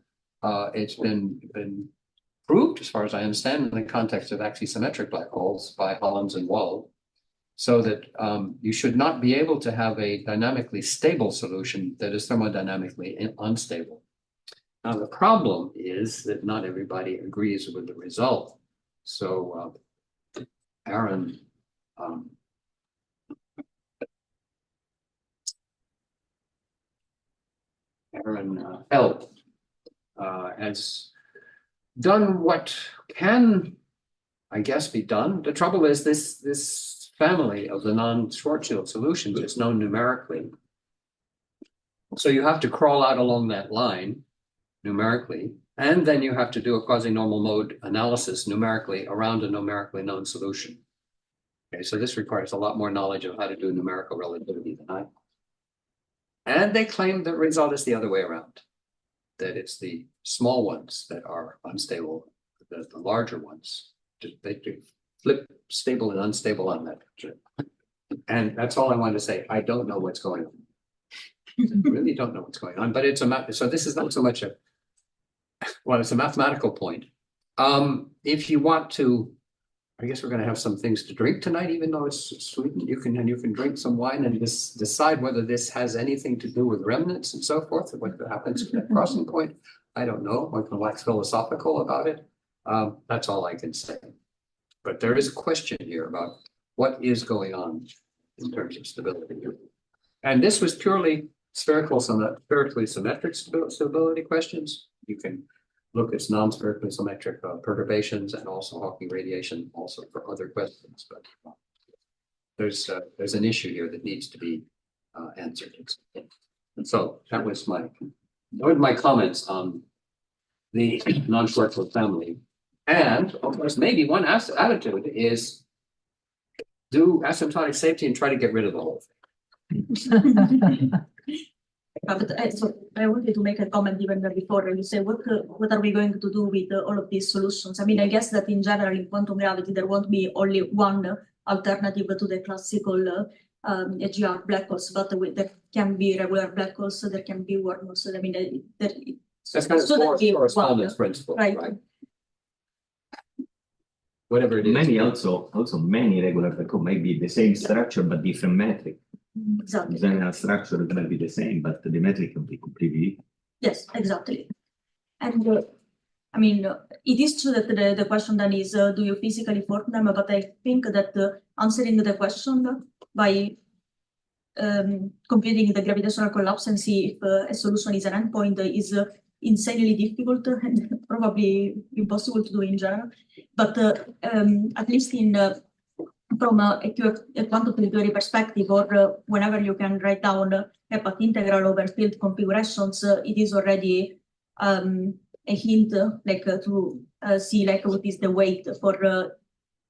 it's been proved, as far as I understand, in the context of axisymmetric black holes by Hollins and Wald, so that you should not be able to have a dynamically stable solution that is thermodynamically unstable. Now, the problem is that not everybody agrees with the result. So Aaron Held has done what can, I guess, be done. The trouble is this family of the non-Schwarzschild solutions is known numerically. So you have to crawl out along that line numerically, and then you have to do a quasi-normal mode analysis numerically around a numerically known solution. Okay, so this requires a lot more knowledge of how to do numerical relativity than I have. And they claim the result is the other way around, that it's the small ones that are unstable, the larger ones, they do flip stable and unstable on that picture. And that's all I wanted to say. I don't know what's going on. I really don't know what's going on, but it's so this is not so much it's a mathematical point. If you want to, I guess we're going to have some things to drink tonight, even though it's Sweden. You can drink some wine and decide whether this has anything to do with remnants and so forth, and what happens at that crossing point. I don't know. One can wax philosophical about it. That's all I can say. But there is a question here about what is going on in terms of stability. And this was purely spherically symmetric stability questions. You can look at non-spherically symmetric perturbations and also Hawking radiation also for other questions. But there's an issue here that needs to be answered. And so that was my comments on the non-Schwarzschild family. And of course, maybe one attitude is do asymptotic safety and try to get rid of the whole thing. But so I wanted to make a comment even before you say what are we going to do with all of these solutions? I mean, I guess that in general in quantum gravity there won't be only one alternative to the classical AGR black holes, but there can be regular black holes, so there can be wormholes. I mean, that's kind of correspondence principle, right? whatever it is. Many regular black holes might be the same structure but different metric. Exactly. The general structure is going to be the same, but the metric can be completely. Yes, exactly. And I mean, it is true that the question then is, do you physically form them? But I think that answering the question by computing the gravitational collapse and see if a solution is an endpoint is insanely difficult and probably impossible to do in general. But at least from a quantum theory perspective, or whenever you can write down a path integral over field configurations, it is already a hint to see what is the weight for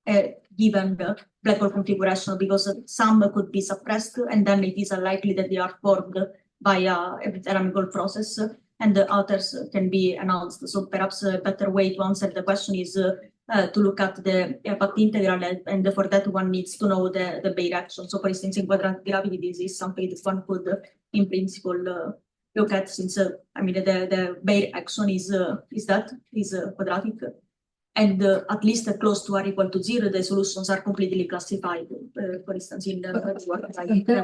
a given black hole configuration, because some could be suppressed and then it is unlikely that they are formed by a dynamical process, and the others can be announced. So perhaps a better way to answer the question is to look at the path integral, and for that one needs to know the Bayer action. So for instance, in quadratic gravity, this is something that one could in principle look at, since I mean the Bayer action is quadratic, and at least close to or equal to 0, the solutions are completely classified. For instance, in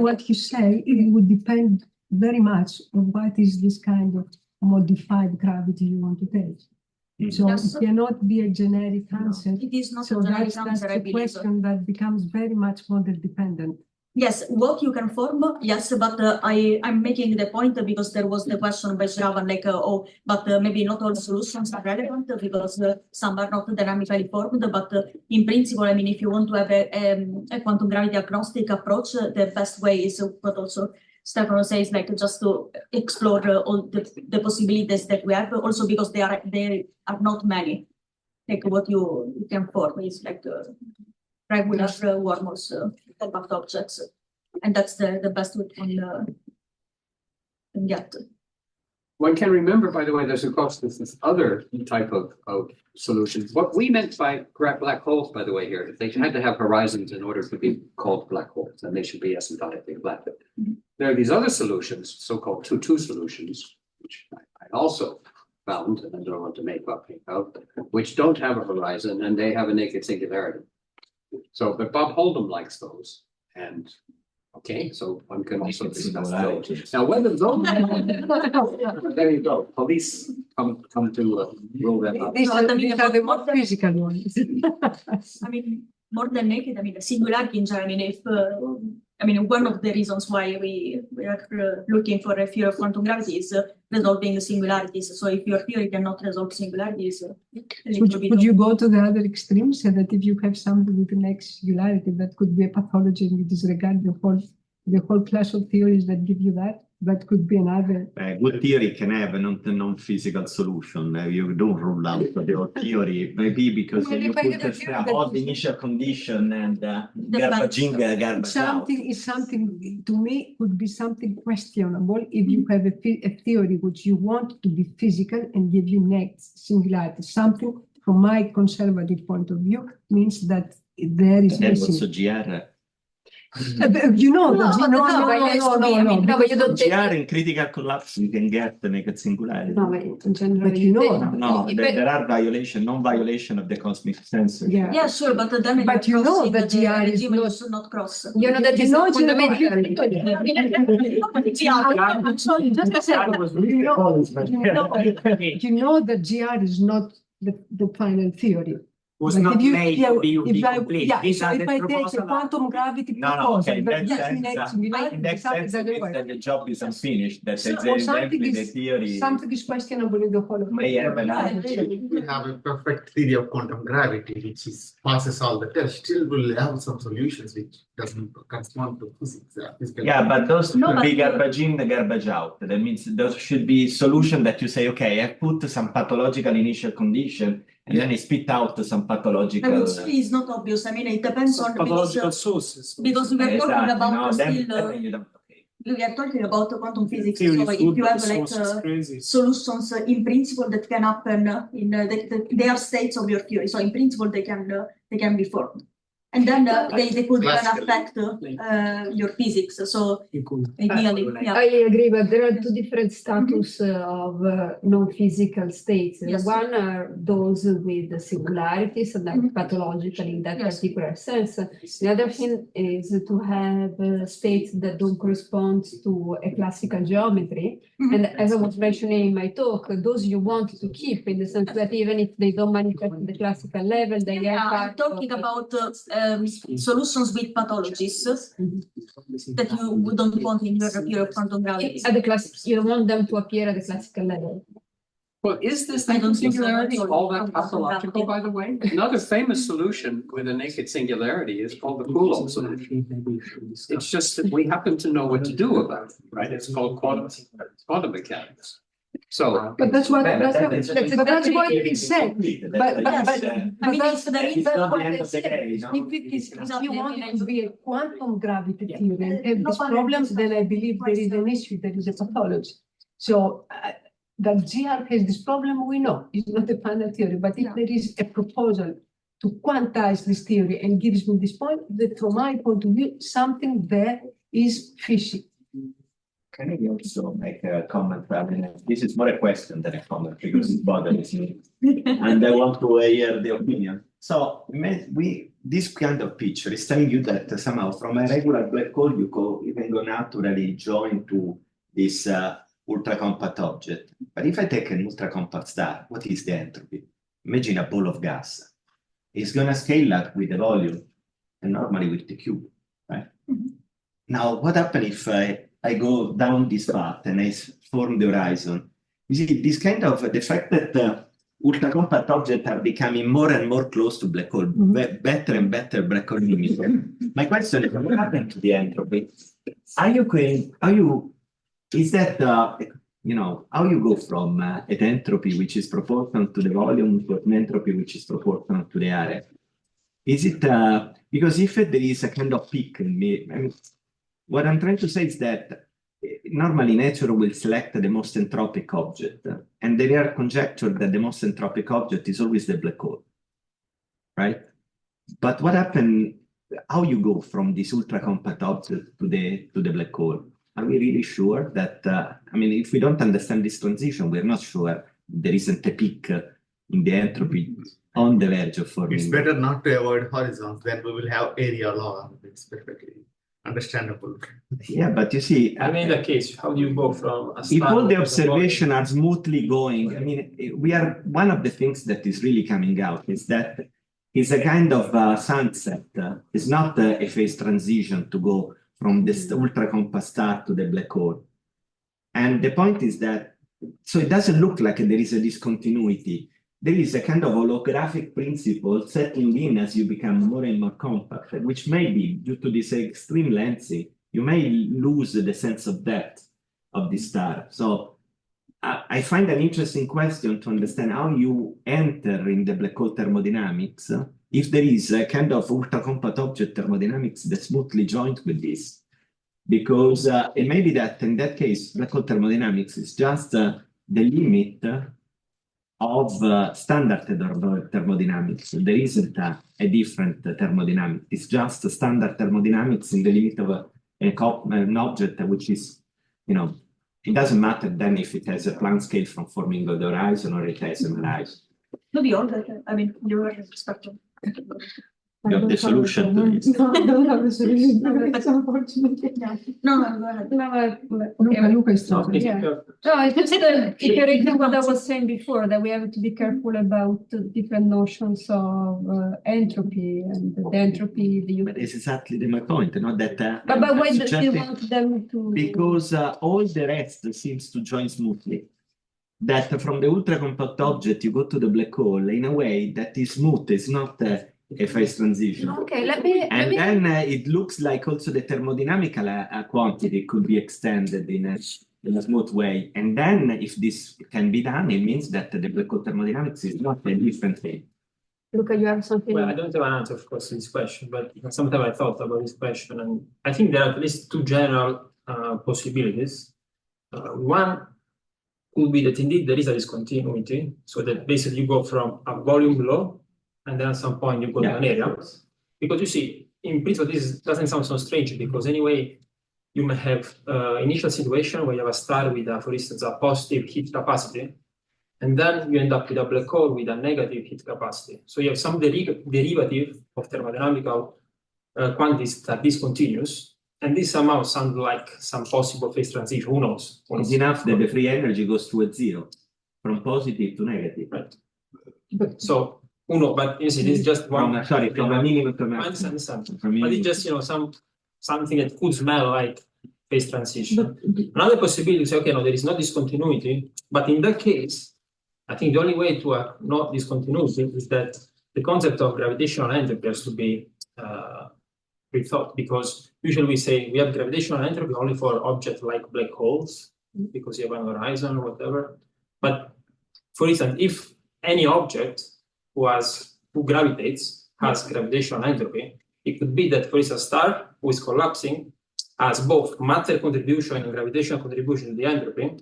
what you say, it would depend very much on what is this kind of modified gravity you want to take. So Yes. it cannot be a generic answer. It is not So a generic that's answer, I the believe. question that becomes very much model dependent. Yes, what you can form, yes, but I'm making the point because there was the question by Shravan, but maybe not all solutions are relevant because some are not dynamically formed. But in principle, I mean, if you want to have a quantum gravity agnostic approach, the best way is what also Stefano says, just to explore all the possibilities that we have. Also because they are not many. What you can form is regular wormholes, compact objects, and that's the best we can get. One can remember, by the way, there's of course this other type of solutions. What we meant by black holes, by the way, here, they had to have horizons in order to be called black holes, and they should be asymptotically black. There are these other solutions, so-called 2-2 solutions, which I also found, and I don't want to make up out, which don't have a horizon, and they have a naked singularity. So, but Bob Hold'em likes those, and okay, so one can also discuss those. Now, whether those, there you go. Police come to rule them out. These are the more physical ones. I mean, more than naked. I mean, a singularity in general. I mean, one of the reasons why we are looking for a theory of quantum gravity is resolving singularities. So if your theory cannot resolve singularities, would you go to the other extreme, so that if you have something with the next singularity, that could be a pathology, and you disregard the whole class of theories that give you that? That could be another. Good theory can have a non-physical solution. You don't rule out the whole theory, maybe because you put the odd initial condition and garbage in, garbage out. Something to me would be something questionable if you have a theory which you want to be physical and give you next singularity. Something, from my conservative point of view, means that there is And missing. also GR. You know, GR in critical collapse, you can get the naked singularity. No, but in general, But you know, there are non-violation of the cosmic sensor. Yeah, sure, but then but you know that GR is you should not cross. you know that is not fundamental. Just a second. You know that GR is not the final theory. Was But not if you- made yeah, to be if I- complete. yeah, These so are if the I take a proposal. quantum gravity No, proposal, okay, in that that gives me next sense, singularity, in that sense, doesn't work. that the job is unfinished, that So, exactly the theory something is questionable in the whole of may have an We have a perfect theory of quantum gravity, which passes all the tests. Still, will have some solutions which doesn't correspond to physics. Yeah, but those No, should but- be garbage in, the garbage out. That means those should be solution that you say, okay, I put some pathological initial condition, and then I spit out some pathological. It's not obvious. I mean, it depends on Pathological sources. because we are talking Exactly, about no, then still. you don't. Okay. We are talking about quantum physics. Theory So is if good, you but have the source is crazy. solutions in principle that can happen in they are states of your theory. So in principle they can be formed. And then they could even Classical. affect your physics. So ideally, yeah. I agree, but there are two different status of non-physical states. Yes. One are those with the singularities and are pathological in that Yes. particular sense. The other thing is to have states that don't correspond to a classical geometry. Mhm. And as I was mentioning in my talk, those you want to keep in the sense that even if they don't manifest at the classical level, they are Yeah, I'm part talking of about solutions with pathologies that you don't want in your pure quantum gravity. at the class. You don't want them to appear at the classical level. Well, is this I don't naked think so. singularity Sorry. all that pathological, by the way? Another famous solution with a naked singularity is called the Coulomb solution. It's just that we happen to know what to do about it, right? It's called quantum mechanics. So, But that's what But that's that what is- but that's what it said. But Yes. but I mean, that's if there is that's not what the end they of the said. day, no? If it is, if Exactly. you want it to be a quantum gravity theory and have these problems, then I believe there is an issue, there is a pathology. So that GR has this problem, we know it's not a final theory, but if there is a proposal to quantize this theory and gives me this point, that from my point of view, something there is fishy. Can I also make a comment? I mean, this is more a question than a comment because it bothers me. And I want to hear the opinion. So this kind of picture is telling you that somehow from a regular black hole, you can go naturally join to this ultra-compact object. But if I take an ultra-compact star, what is the entropy? Imagine a ball of gas. It's going to scale up with the volume and normally with the cube, right? Mhm. Now, what happens if I go down this path and I form the horizon? You see, this kind of the fact that ultra-compact objects are becoming more and more close to black hole, better and better black hole limiter. My question is, what happened to the entropy? Is that, how you go from an entropy which is proportional to the volume to an entropy which is proportional to the area? Is it, because if there is a kind of peak in me, I mean, what I'm trying to say is that normally nature will select the most entropic object, and there are conjectures that the most entropic object is always the black hole, right? But what happens, how you go from this ultra-compact object to the black hole? Are we really sure that, I mean, if we don't understand this transition, we're not sure there isn't a peak in the entropy on the verge of forming. It's better not to avoid horizons, then we will have area law. It's perfectly understandable. Yeah, but you see, I mean, in that case, how do you go from a if star all the to a observations are smoothly going, I mean, one of the things that is really coming out is that it's a kind of sunset. It's not a phase transition to go from this ultra-compact star to the black hole. And the point is that, so it doesn't look like there is a discontinuity. There is a kind of holographic principle settling in as you become more and more compact, which may be due to this extreme lensing, you may lose the sense of depth of the star. So I find an interesting question to understand how you enter in the black hole thermodynamics if there is a kind of ultra-compact object thermodynamics that's smoothly joined with this. Because it may be that in that case, black hole thermodynamics is just the limit of standard thermodynamics. There isn't a different thermodynamics. It's just standard thermodynamics in the limit of an object, which is, it doesn't matter then if it has a Planck scale from forming the horizon or it has an horizon. Maybe all that. I mean, you are spectrum. You have the solution to this. No, I don't have the solution to this, unfortunately. No, go ahead. Luca is No, talking. Yeah. No, it's just iterating what I was saying before, that we have to be careful about different notions of entropy and the entropy. But it's exactly my point, that. But why do you suggesting- want them to? Because all the rest seems to join smoothly. That from the ultra-compact object, you go to the black hole in a way that is smooth, it's not a phase transition. Okay, let me. Then it looks like also the thermodynamical quantity could be extended in a smooth way. And then if this can be done, it means that the black hole thermodynamics is not a different thing. Luca, you have something? Well, I don't have an answer, of course, to this question, but sometimes I thought about this question, and I think there are at least two general possibilities. One could be that indeed there is a discontinuity, so that basically you go from a volume law, and then at some point you go to an area. because you see, in principle, this doesn't sound so strange because anyway, you may have initial situation where you have a star with, for instance, a positive heat capacity, and then you end up with a black hole with a negative heat capacity. So you have some derivative of thermodynamical quantities that discontinuous, and this somehow sounds like some possible phase transition. Who knows? It's enough that the free energy goes to a zero, from positive to negative. Right. So who knows? But you see, this is just one. From a minimum to a I maximum. understand. But it's just something that could smell like phase transition. Another possibility is okay, no, there is no discontinuity, but in that case, I think the only way to not discontinuity is that the concept of gravitational entropy has to be rethought, because usually we say we have gravitational entropy only for objects like black holes, because you have an horizon or whatever. But for instance, if any object who gravitates has gravitational entropy, it could be that, for instance, a star who is collapsing has both matter contribution and gravitational contribution to the entropy.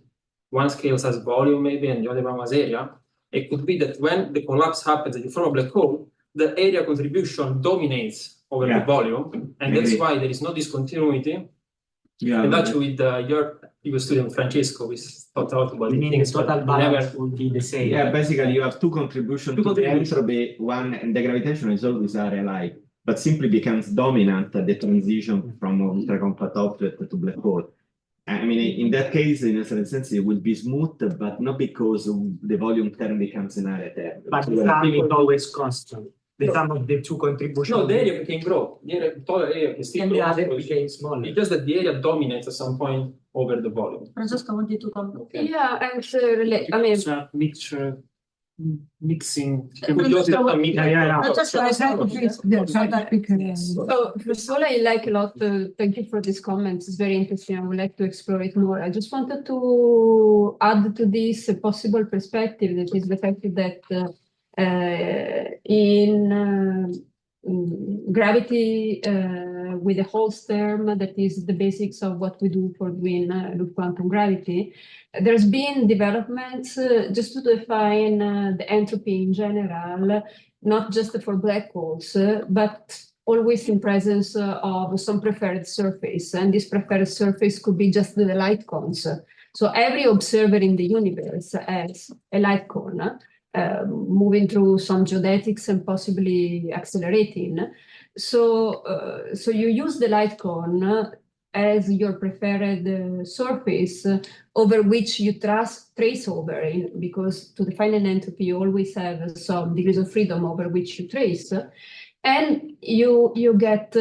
One scale has volume maybe, and the other one has area. It could be that when the collapse happens and you form a black hole, the area contribution dominates over the volume, and that's why there is no discontinuity. Yeah, and actually, with your previous student Francesco, we thought out about the things, total balance would be the same. Yeah, basically you have two contributions to the entropy, one, and the gravitation is always area-like, but simply becomes dominant at the transition from ultra-compact object to black hole. I mean, in that case, in a certain sense, it will be smooth, but not because the volume term becomes an area term. But the time is always constant. The sum of the two contributions. No, the area can grow. The total area can still and grow. The other became smaller. It's just that the area dominates at some point over the volume. Francesca wanted to come. Okay. Yeah, and I mean, it's a mixture, mixing. So first of all, I like a lot. Thank you for this comment. It's very interesting. I would like to explore it more. I just wanted to add to this a possible perspective, that is the fact that in gravity with the Hall's term, that is the basics of what we do for doing loop quantum gravity. There's been developments just to define the entropy in general, not just for black holes, but always in presence of some preferred surface. And this preferred surface could be just the light cones. So every observer in the universe has a light cone, moving through some geodetics and possibly accelerating. So you use the light cone as your preferred surface over which you trace over, because to define an entropy, you always have some degrees of freedom over which you trace. And you get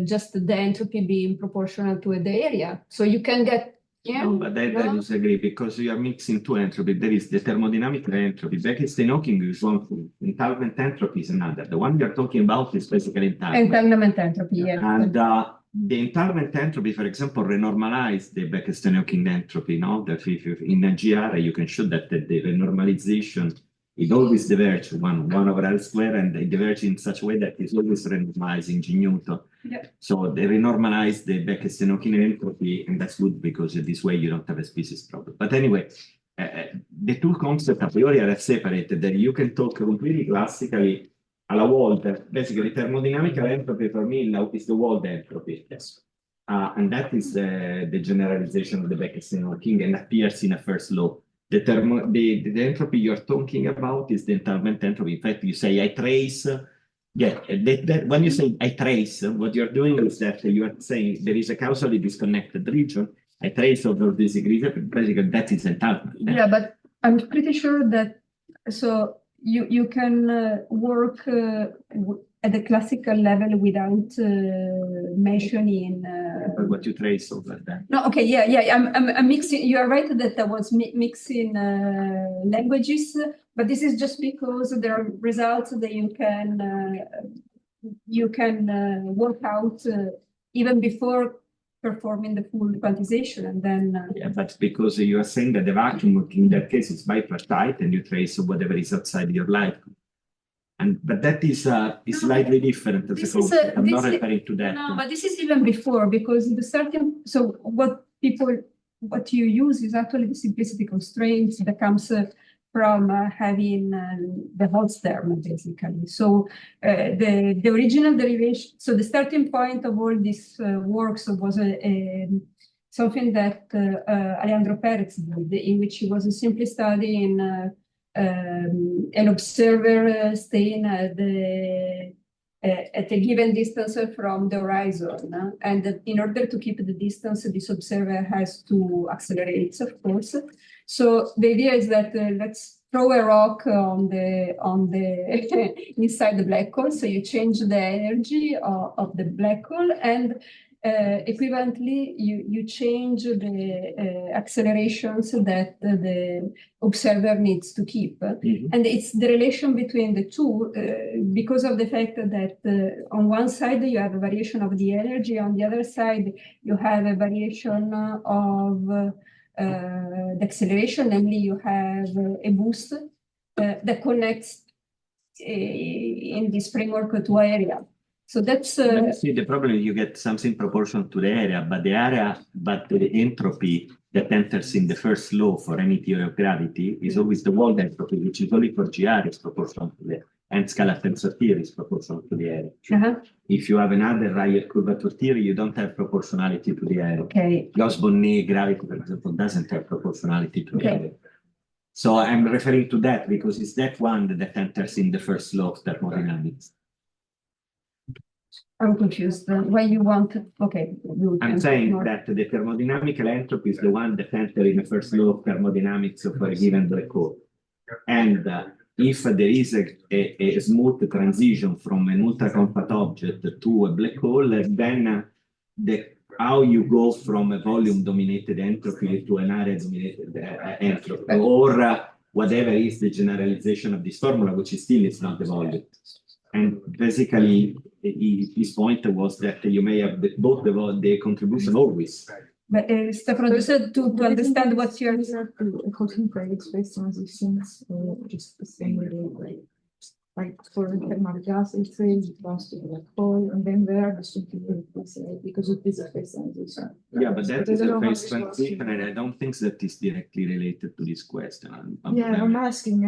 just the entropy being proportional to the area. So you can get No, but I disagree, because you are mixing two entropy. There is the thermodynamic entropy. Beckstein-Hawking is one thing. Entanglement entropy is another. The one you're talking about is basically entanglement. Entanglement entropy, yes. And the entanglement entropy, for example, renormalize the Beckstein-Hawking entropy. No, that if in a GR you can show that the renormalization it always diverges one over L square, and it diverges in such a way that it's always renormalizing G Newton. Yeah. So they renormalize the Beckstein-Hawking entropy, and that's good because this way you don't have a species problem. But anyway, the two concepts a priori are separated. That you can talk completely classically alla Walter. Basically, thermodynamical entropy for me is the Walter entropy. Yes. And that is the generalization of the Beckstein-Hawking and appears in a first law. The entropy you're talking about is the entanglement entropy. In fact, you say I trace. When you say I trace, what you're doing is that you are saying there is a causally disconnected region. I trace over this degree. Basically, that is entanglement. Yeah, but I'm pretty sure that so you can work at the classical level without mentioning what you trace over that. No, okay, yeah. I'm mixing. You are right that I was mixing languages, but this is just because there are results that you can work out even before performing the full quantization, and then. Yeah, that's because you are saying that the vacuum in that case is bipartite, and you trace whatever is outside your light. But that is slightly different as a concept. I'm not referring to that. No, but this is even before, because the certain. So what you use is actually the simplicity constraints that comes from having the Holtz term, basically. So the original derivation, so the starting point of all these works was something that Alejandro Perez did, in which he was simply studying an observer staying at a given distance from the horizon. And in order to keep the distance, this observer has to accelerate, of course. So the idea is that let's throw a rock on the inside the black hole. So you change the energy of the black hole, and equivalently you change the accelerations that the observer needs to keep. And it's the relation between the two, because of the fact that on one side you have a variation of the energy, on the other side you have a variation of the acceleration, namely you have a boost that connects in this framework to area. So that's see, the problem is you get something proportional to the area, but the entropy that enters in the first law for any theory of gravity is always the world entropy, which is only for GR is proportional to the and scalar tensor theory is proportional to the area. If you have another Rayet curvature theory, you don't have proportionality to the area. Gauss-Bonnet gravity, for example, doesn't have proportionality to the area. So I'm referring to that because it's that one that enters in the first law of thermodynamics. I'm confused. Why you want it? Okay. I'm saying that the thermodynamical entropy is the one that enters in the first law of thermodynamics of a given black hole. And if there is a smooth transition from an ultra-compact object to a black hole, then how you go from a volume-dominated entropy to an area-dominated entropy, or whatever is the generalization of this formula, which is still is not the volume. And basically, his point was that you may have both the contribution always. But Stefano, just to understand what you're contemplate based on these things, just the same way, like for thermal gas, it says it goes to the black hole, and then there are distributed because it is a phase transition. Yeah, but that is a phase transition, and I don't think that is directly related to this question. I'm asking.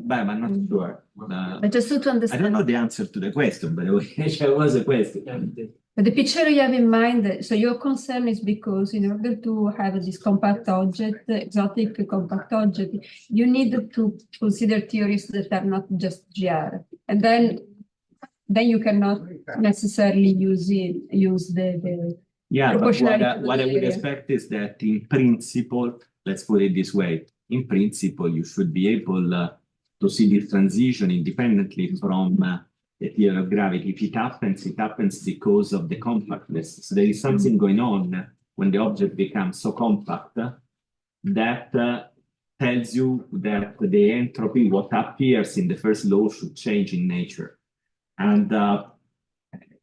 But I'm not sure. But just to understand, I don't know the answer to the question, by the way. There was a question. But the picture you have in mind, so your concern is because in order to have this compact object, exotic compact object, you need to consider theories that are not just GR. And then you cannot necessarily use the Yeah, but what I would expect is that in principle, let's put it this way, in principle, you should be able to see this transition independently from the theory of gravity. If it happens because of the compactness. So there is something going on when the object becomes so compact that tells you that the entropy, what appears in the first law, should change in nature. And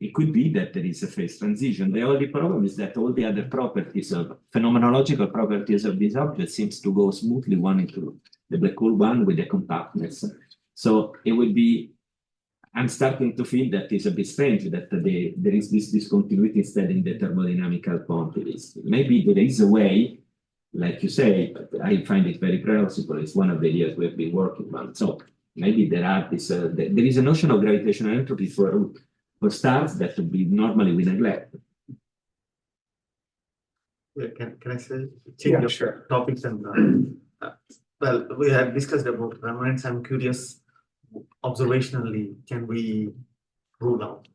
it could be that there is a phase transition. The only problem is that all the other properties of phenomenological properties of this object seems to go smoothly one into the black hole one with the compactness. So it would be, I'm starting to feel that it's a bit strange that there is this discontinuity instead in the thermodynamical quantities. Maybe there is a way, like you say, but I find it very plausible. It's one of the ideas we've been working on. So maybe there are this, there is a notion of gravitational entropy for stars that would be normally we neglect. Can I say change of topics and well, we have discussed about remnants. I'm curious, observationally, can we rule out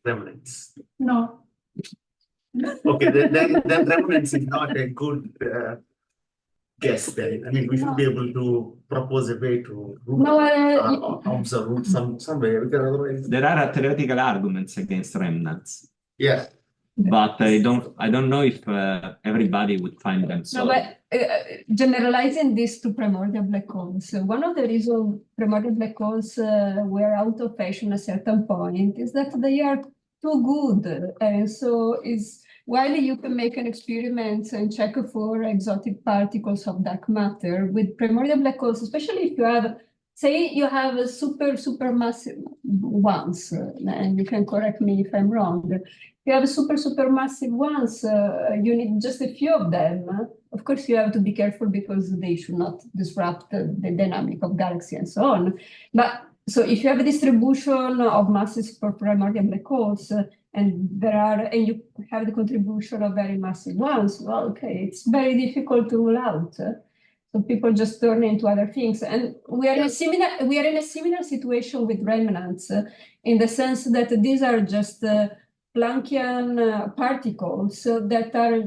remnants? No. Okay, then remnants is not a good guess. Then I mean, we should be able to propose a way to observe some way, because otherwise there are theoretical arguments against remnants. Yeah. But I don't know if everybody would find them so. No, but generalizing this to primordial black holes, one of the reasons primordial black holes were out of fashion at a certain point is that they are too good. And so while you can make an experiment and check for exotic particles of dark matter, with primordial black holes, especially if you have say you have a supermassive ones, and you can correct me if I'm wrong. If you have a supermassive ones, you need just a few of them. Of course, you have to be careful because they should not disrupt the dynamic of galaxy and so on. But so if you have a distribution of masses for primordial black holes, and you have the contribution of very massive ones, well, okay, it's very difficult to rule out. So people just turn into other things, and we are in a similar situation with remnants, in the sense that these are just Planckian particles that are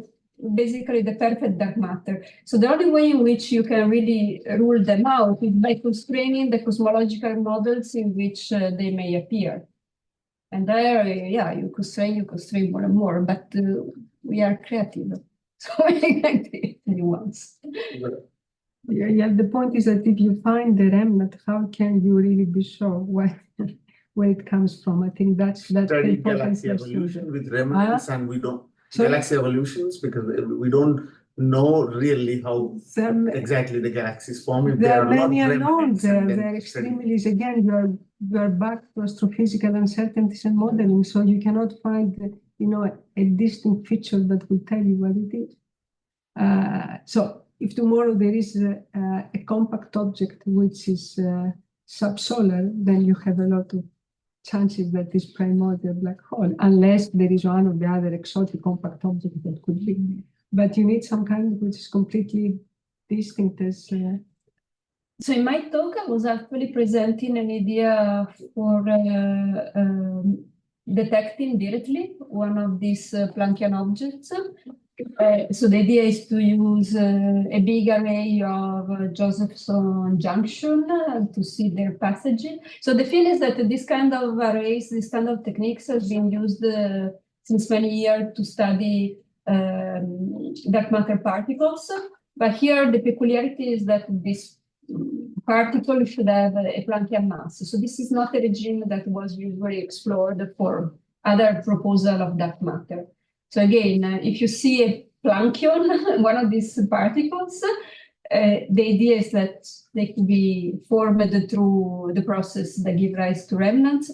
basically the perfect dark matter. So the only way in which you can really rule them out is by constraining the cosmological models in which they may appear. And there, yeah, you constrain more and more, but we are creative, so we can create new ones. Yeah, the point is that if you find the remnant, how can you really be sure where it comes from? I think that's study galaxy evolution with remnants, and we don't galaxy evolutions, because we don't know really how exactly the galaxies form. There are many unknowns. They're extremely, again, you're back to astrophysical uncertainties and modeling, so you cannot find a distinct feature that will tell you what it is. So if tomorrow there is a compact object which is subsolar, then you have a lot of chances that this primordial black hole, unless there is one or the other exotic compact object that could be. But you need some kind which is completely distinct as. So in my talk, I was actually presenting an idea for detecting directly one of these Planckian objects. So the idea is to use a big array of Josephson junction to see their passage. So the thing is that this kind of arrays, this kind of techniques has been used since many years to study dark matter particles. But here the peculiarity is that this particle should have a Planckian mass. So this is not a regime that was usually explored for other proposal of dark matter. So again, if you see a Planckian, one of these particles, the idea is that they could be formed through the process that give rise to remnants.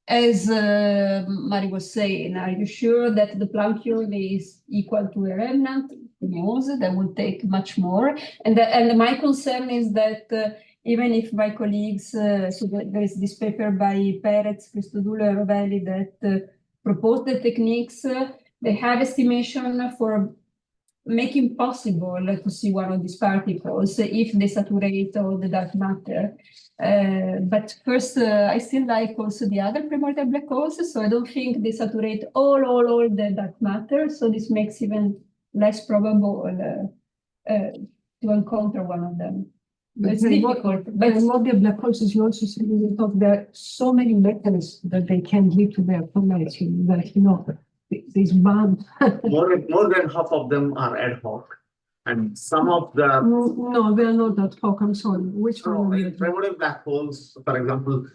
As Mairi was saying, are you sure that the Planckian is equal to a remnant? Who knows? That will take much more. And my concern is that even if my colleagues, so there is this paper by Perez, Christodoulou, and Rovelli that propose the techniques, they have estimation for making possible to see one of these particles if they saturate all the dark matter. But first, I still like also the other primordial black holes, so I don't think they saturate all the dark matter, so this makes even less probable to encounter one of them. But it's difficult. But primordial black holes, as you also said in the talk, there are so many mechanisms that they can lead to their formation that, these bound. more than half of them are ad hoc. And some of the... No, they are not ad hoc, I'm sorry. Which one? Primordial black holes, for example,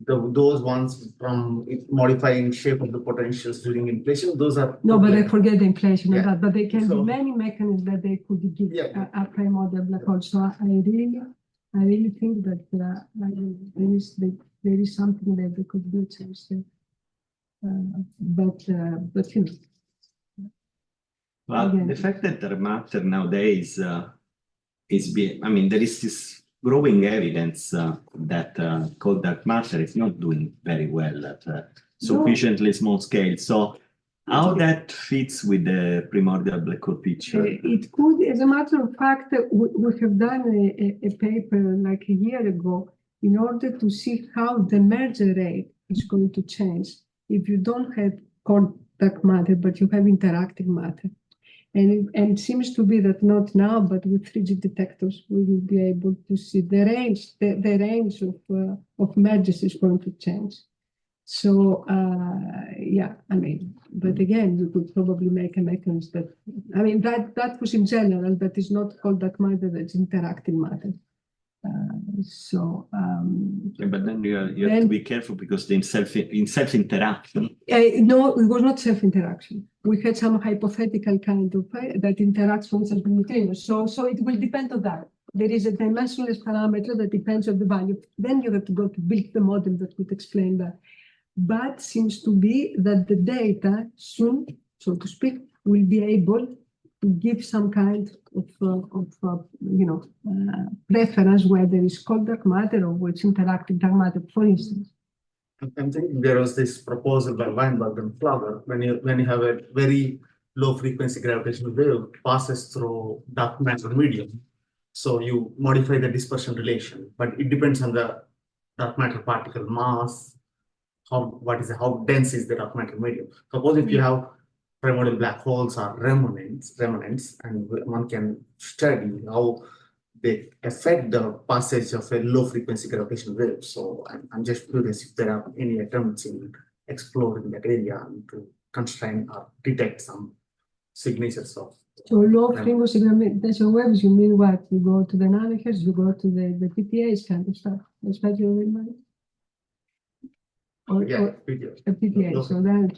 those ones from modifying shape of the potentials during inflation, those are... No, but I forget the inflation and that, but there can be many mechanisms that they could give a primordial black hole. So I really think that there is something that they could do to but Well, the fact that dark matter nowadays there is this growing evidence that cold dark matter is not doing very well at sufficiently small scale. So how that fits with the primordial black hole picture? It could, as a matter of fact, we have done a paper like a year ago in order to see how the merger rate is going to change if you don't have cold dark matter, but you have interacting matter. And it seems to be that not now, but with 3G detectors, we will be able to see the range of mergers is going to change. So, but again, you could probably make a mechanism that was in general, that is not cold dark matter, that's interacting matter. But then you have to be careful because in self-interaction. No, it was not self-interaction. We had some hypothetical kind of that interactions as simultaneous. So it will depend on that. there is a dimensionless parameter that depends on the value. Then you have to go to build the model that would explain that. But seems to be that the data soon, so to speak, will be able to give some kind of preference where there is cold dark matter or where it's interactive dark matter, for instance. I'm thinking there was this proposal by Weinberg and Flower when you have a very low frequency gravitational wave passes through dark matter medium. So you modify the dispersion relation, but it depends on the dark matter particle mass, how dense is the dark matter medium. Suppose if you have primordial black holes or remnants, and one can study how they affect the passage of a low frequency gravitational wave. So I'm just curious if there are any attempts in exploring that area and to constrain or detect some signatures of. So low frequency gravitational waves, you mean what? You go to the nanohertz, you go to the PTAs kind of stuff. That's what you mean? PTA. So then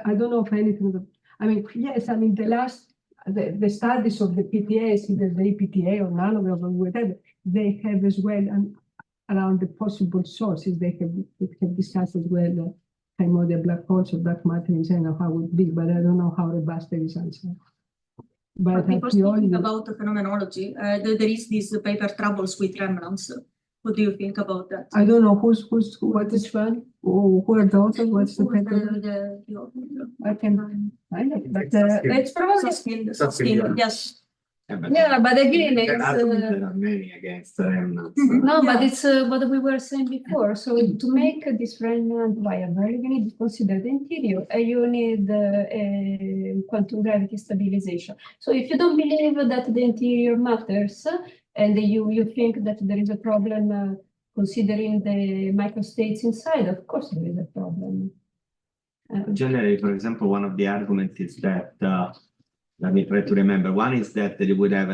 I don't know if anything that, I mean, yes, I mean the studies of the PTAs, either the EPTA or nanograph or whatever, they have as well around the possible sources, they have discussed as well primordial black holes or dark matter in general, how it would be, but I don't know how robust there is answer. But before speaking about the phenomenology, there is this paper Troubles with Remnants. What do you think about that? I don't know what is one? Who are the authors? What's the paper? I can find it, but It's probably Susskind, yes. yeah, but again, There it's are many against remnants. no, but it's what we were saying before. So to make this remnant viable, you need to consider the interior, and you need quantum gravity stabilization. So if you don't believe that the interior matters, and you think that there is a problem considering the microstates inside, of course there is a problem. Generally, for example, one of the arguments is that, let me try to remember, one is that they would have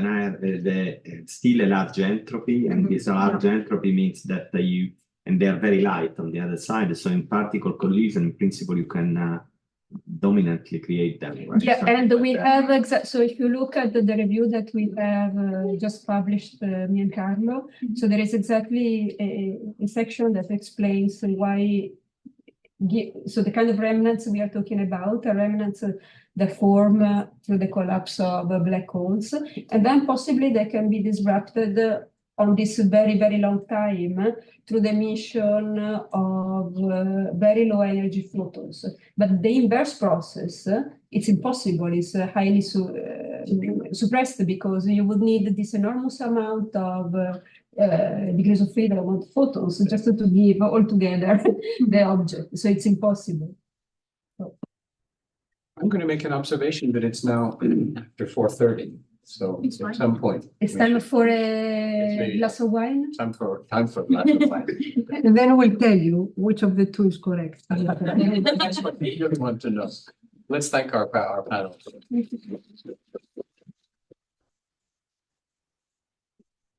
still a large entropy, and this large entropy means that and they are very light on the other side, so in particle collision, in principle, you can dominantly create them. Right? Yeah, and we have so if you look at the review that we have just published, me and Carlo, so there is exactly a section that explains why. So the kind of remnants we are talking about are remnants that form through the collapse of black holes, and then possibly they can be disrupted on this very, very long time through the emission of very low energy photons. But the inverse process, it's impossible, it's highly suppressed, because you would need this enormous amount of degrees of freedom of photons just to give altogether the object. So it's impossible. I'm going to make an observation that it's now after 4:30. So at some point. It's time for a glass of wine. Time for a glass of wine. And then we'll tell you which of the two is correct. That's what we really want to know. Let's thank our panel.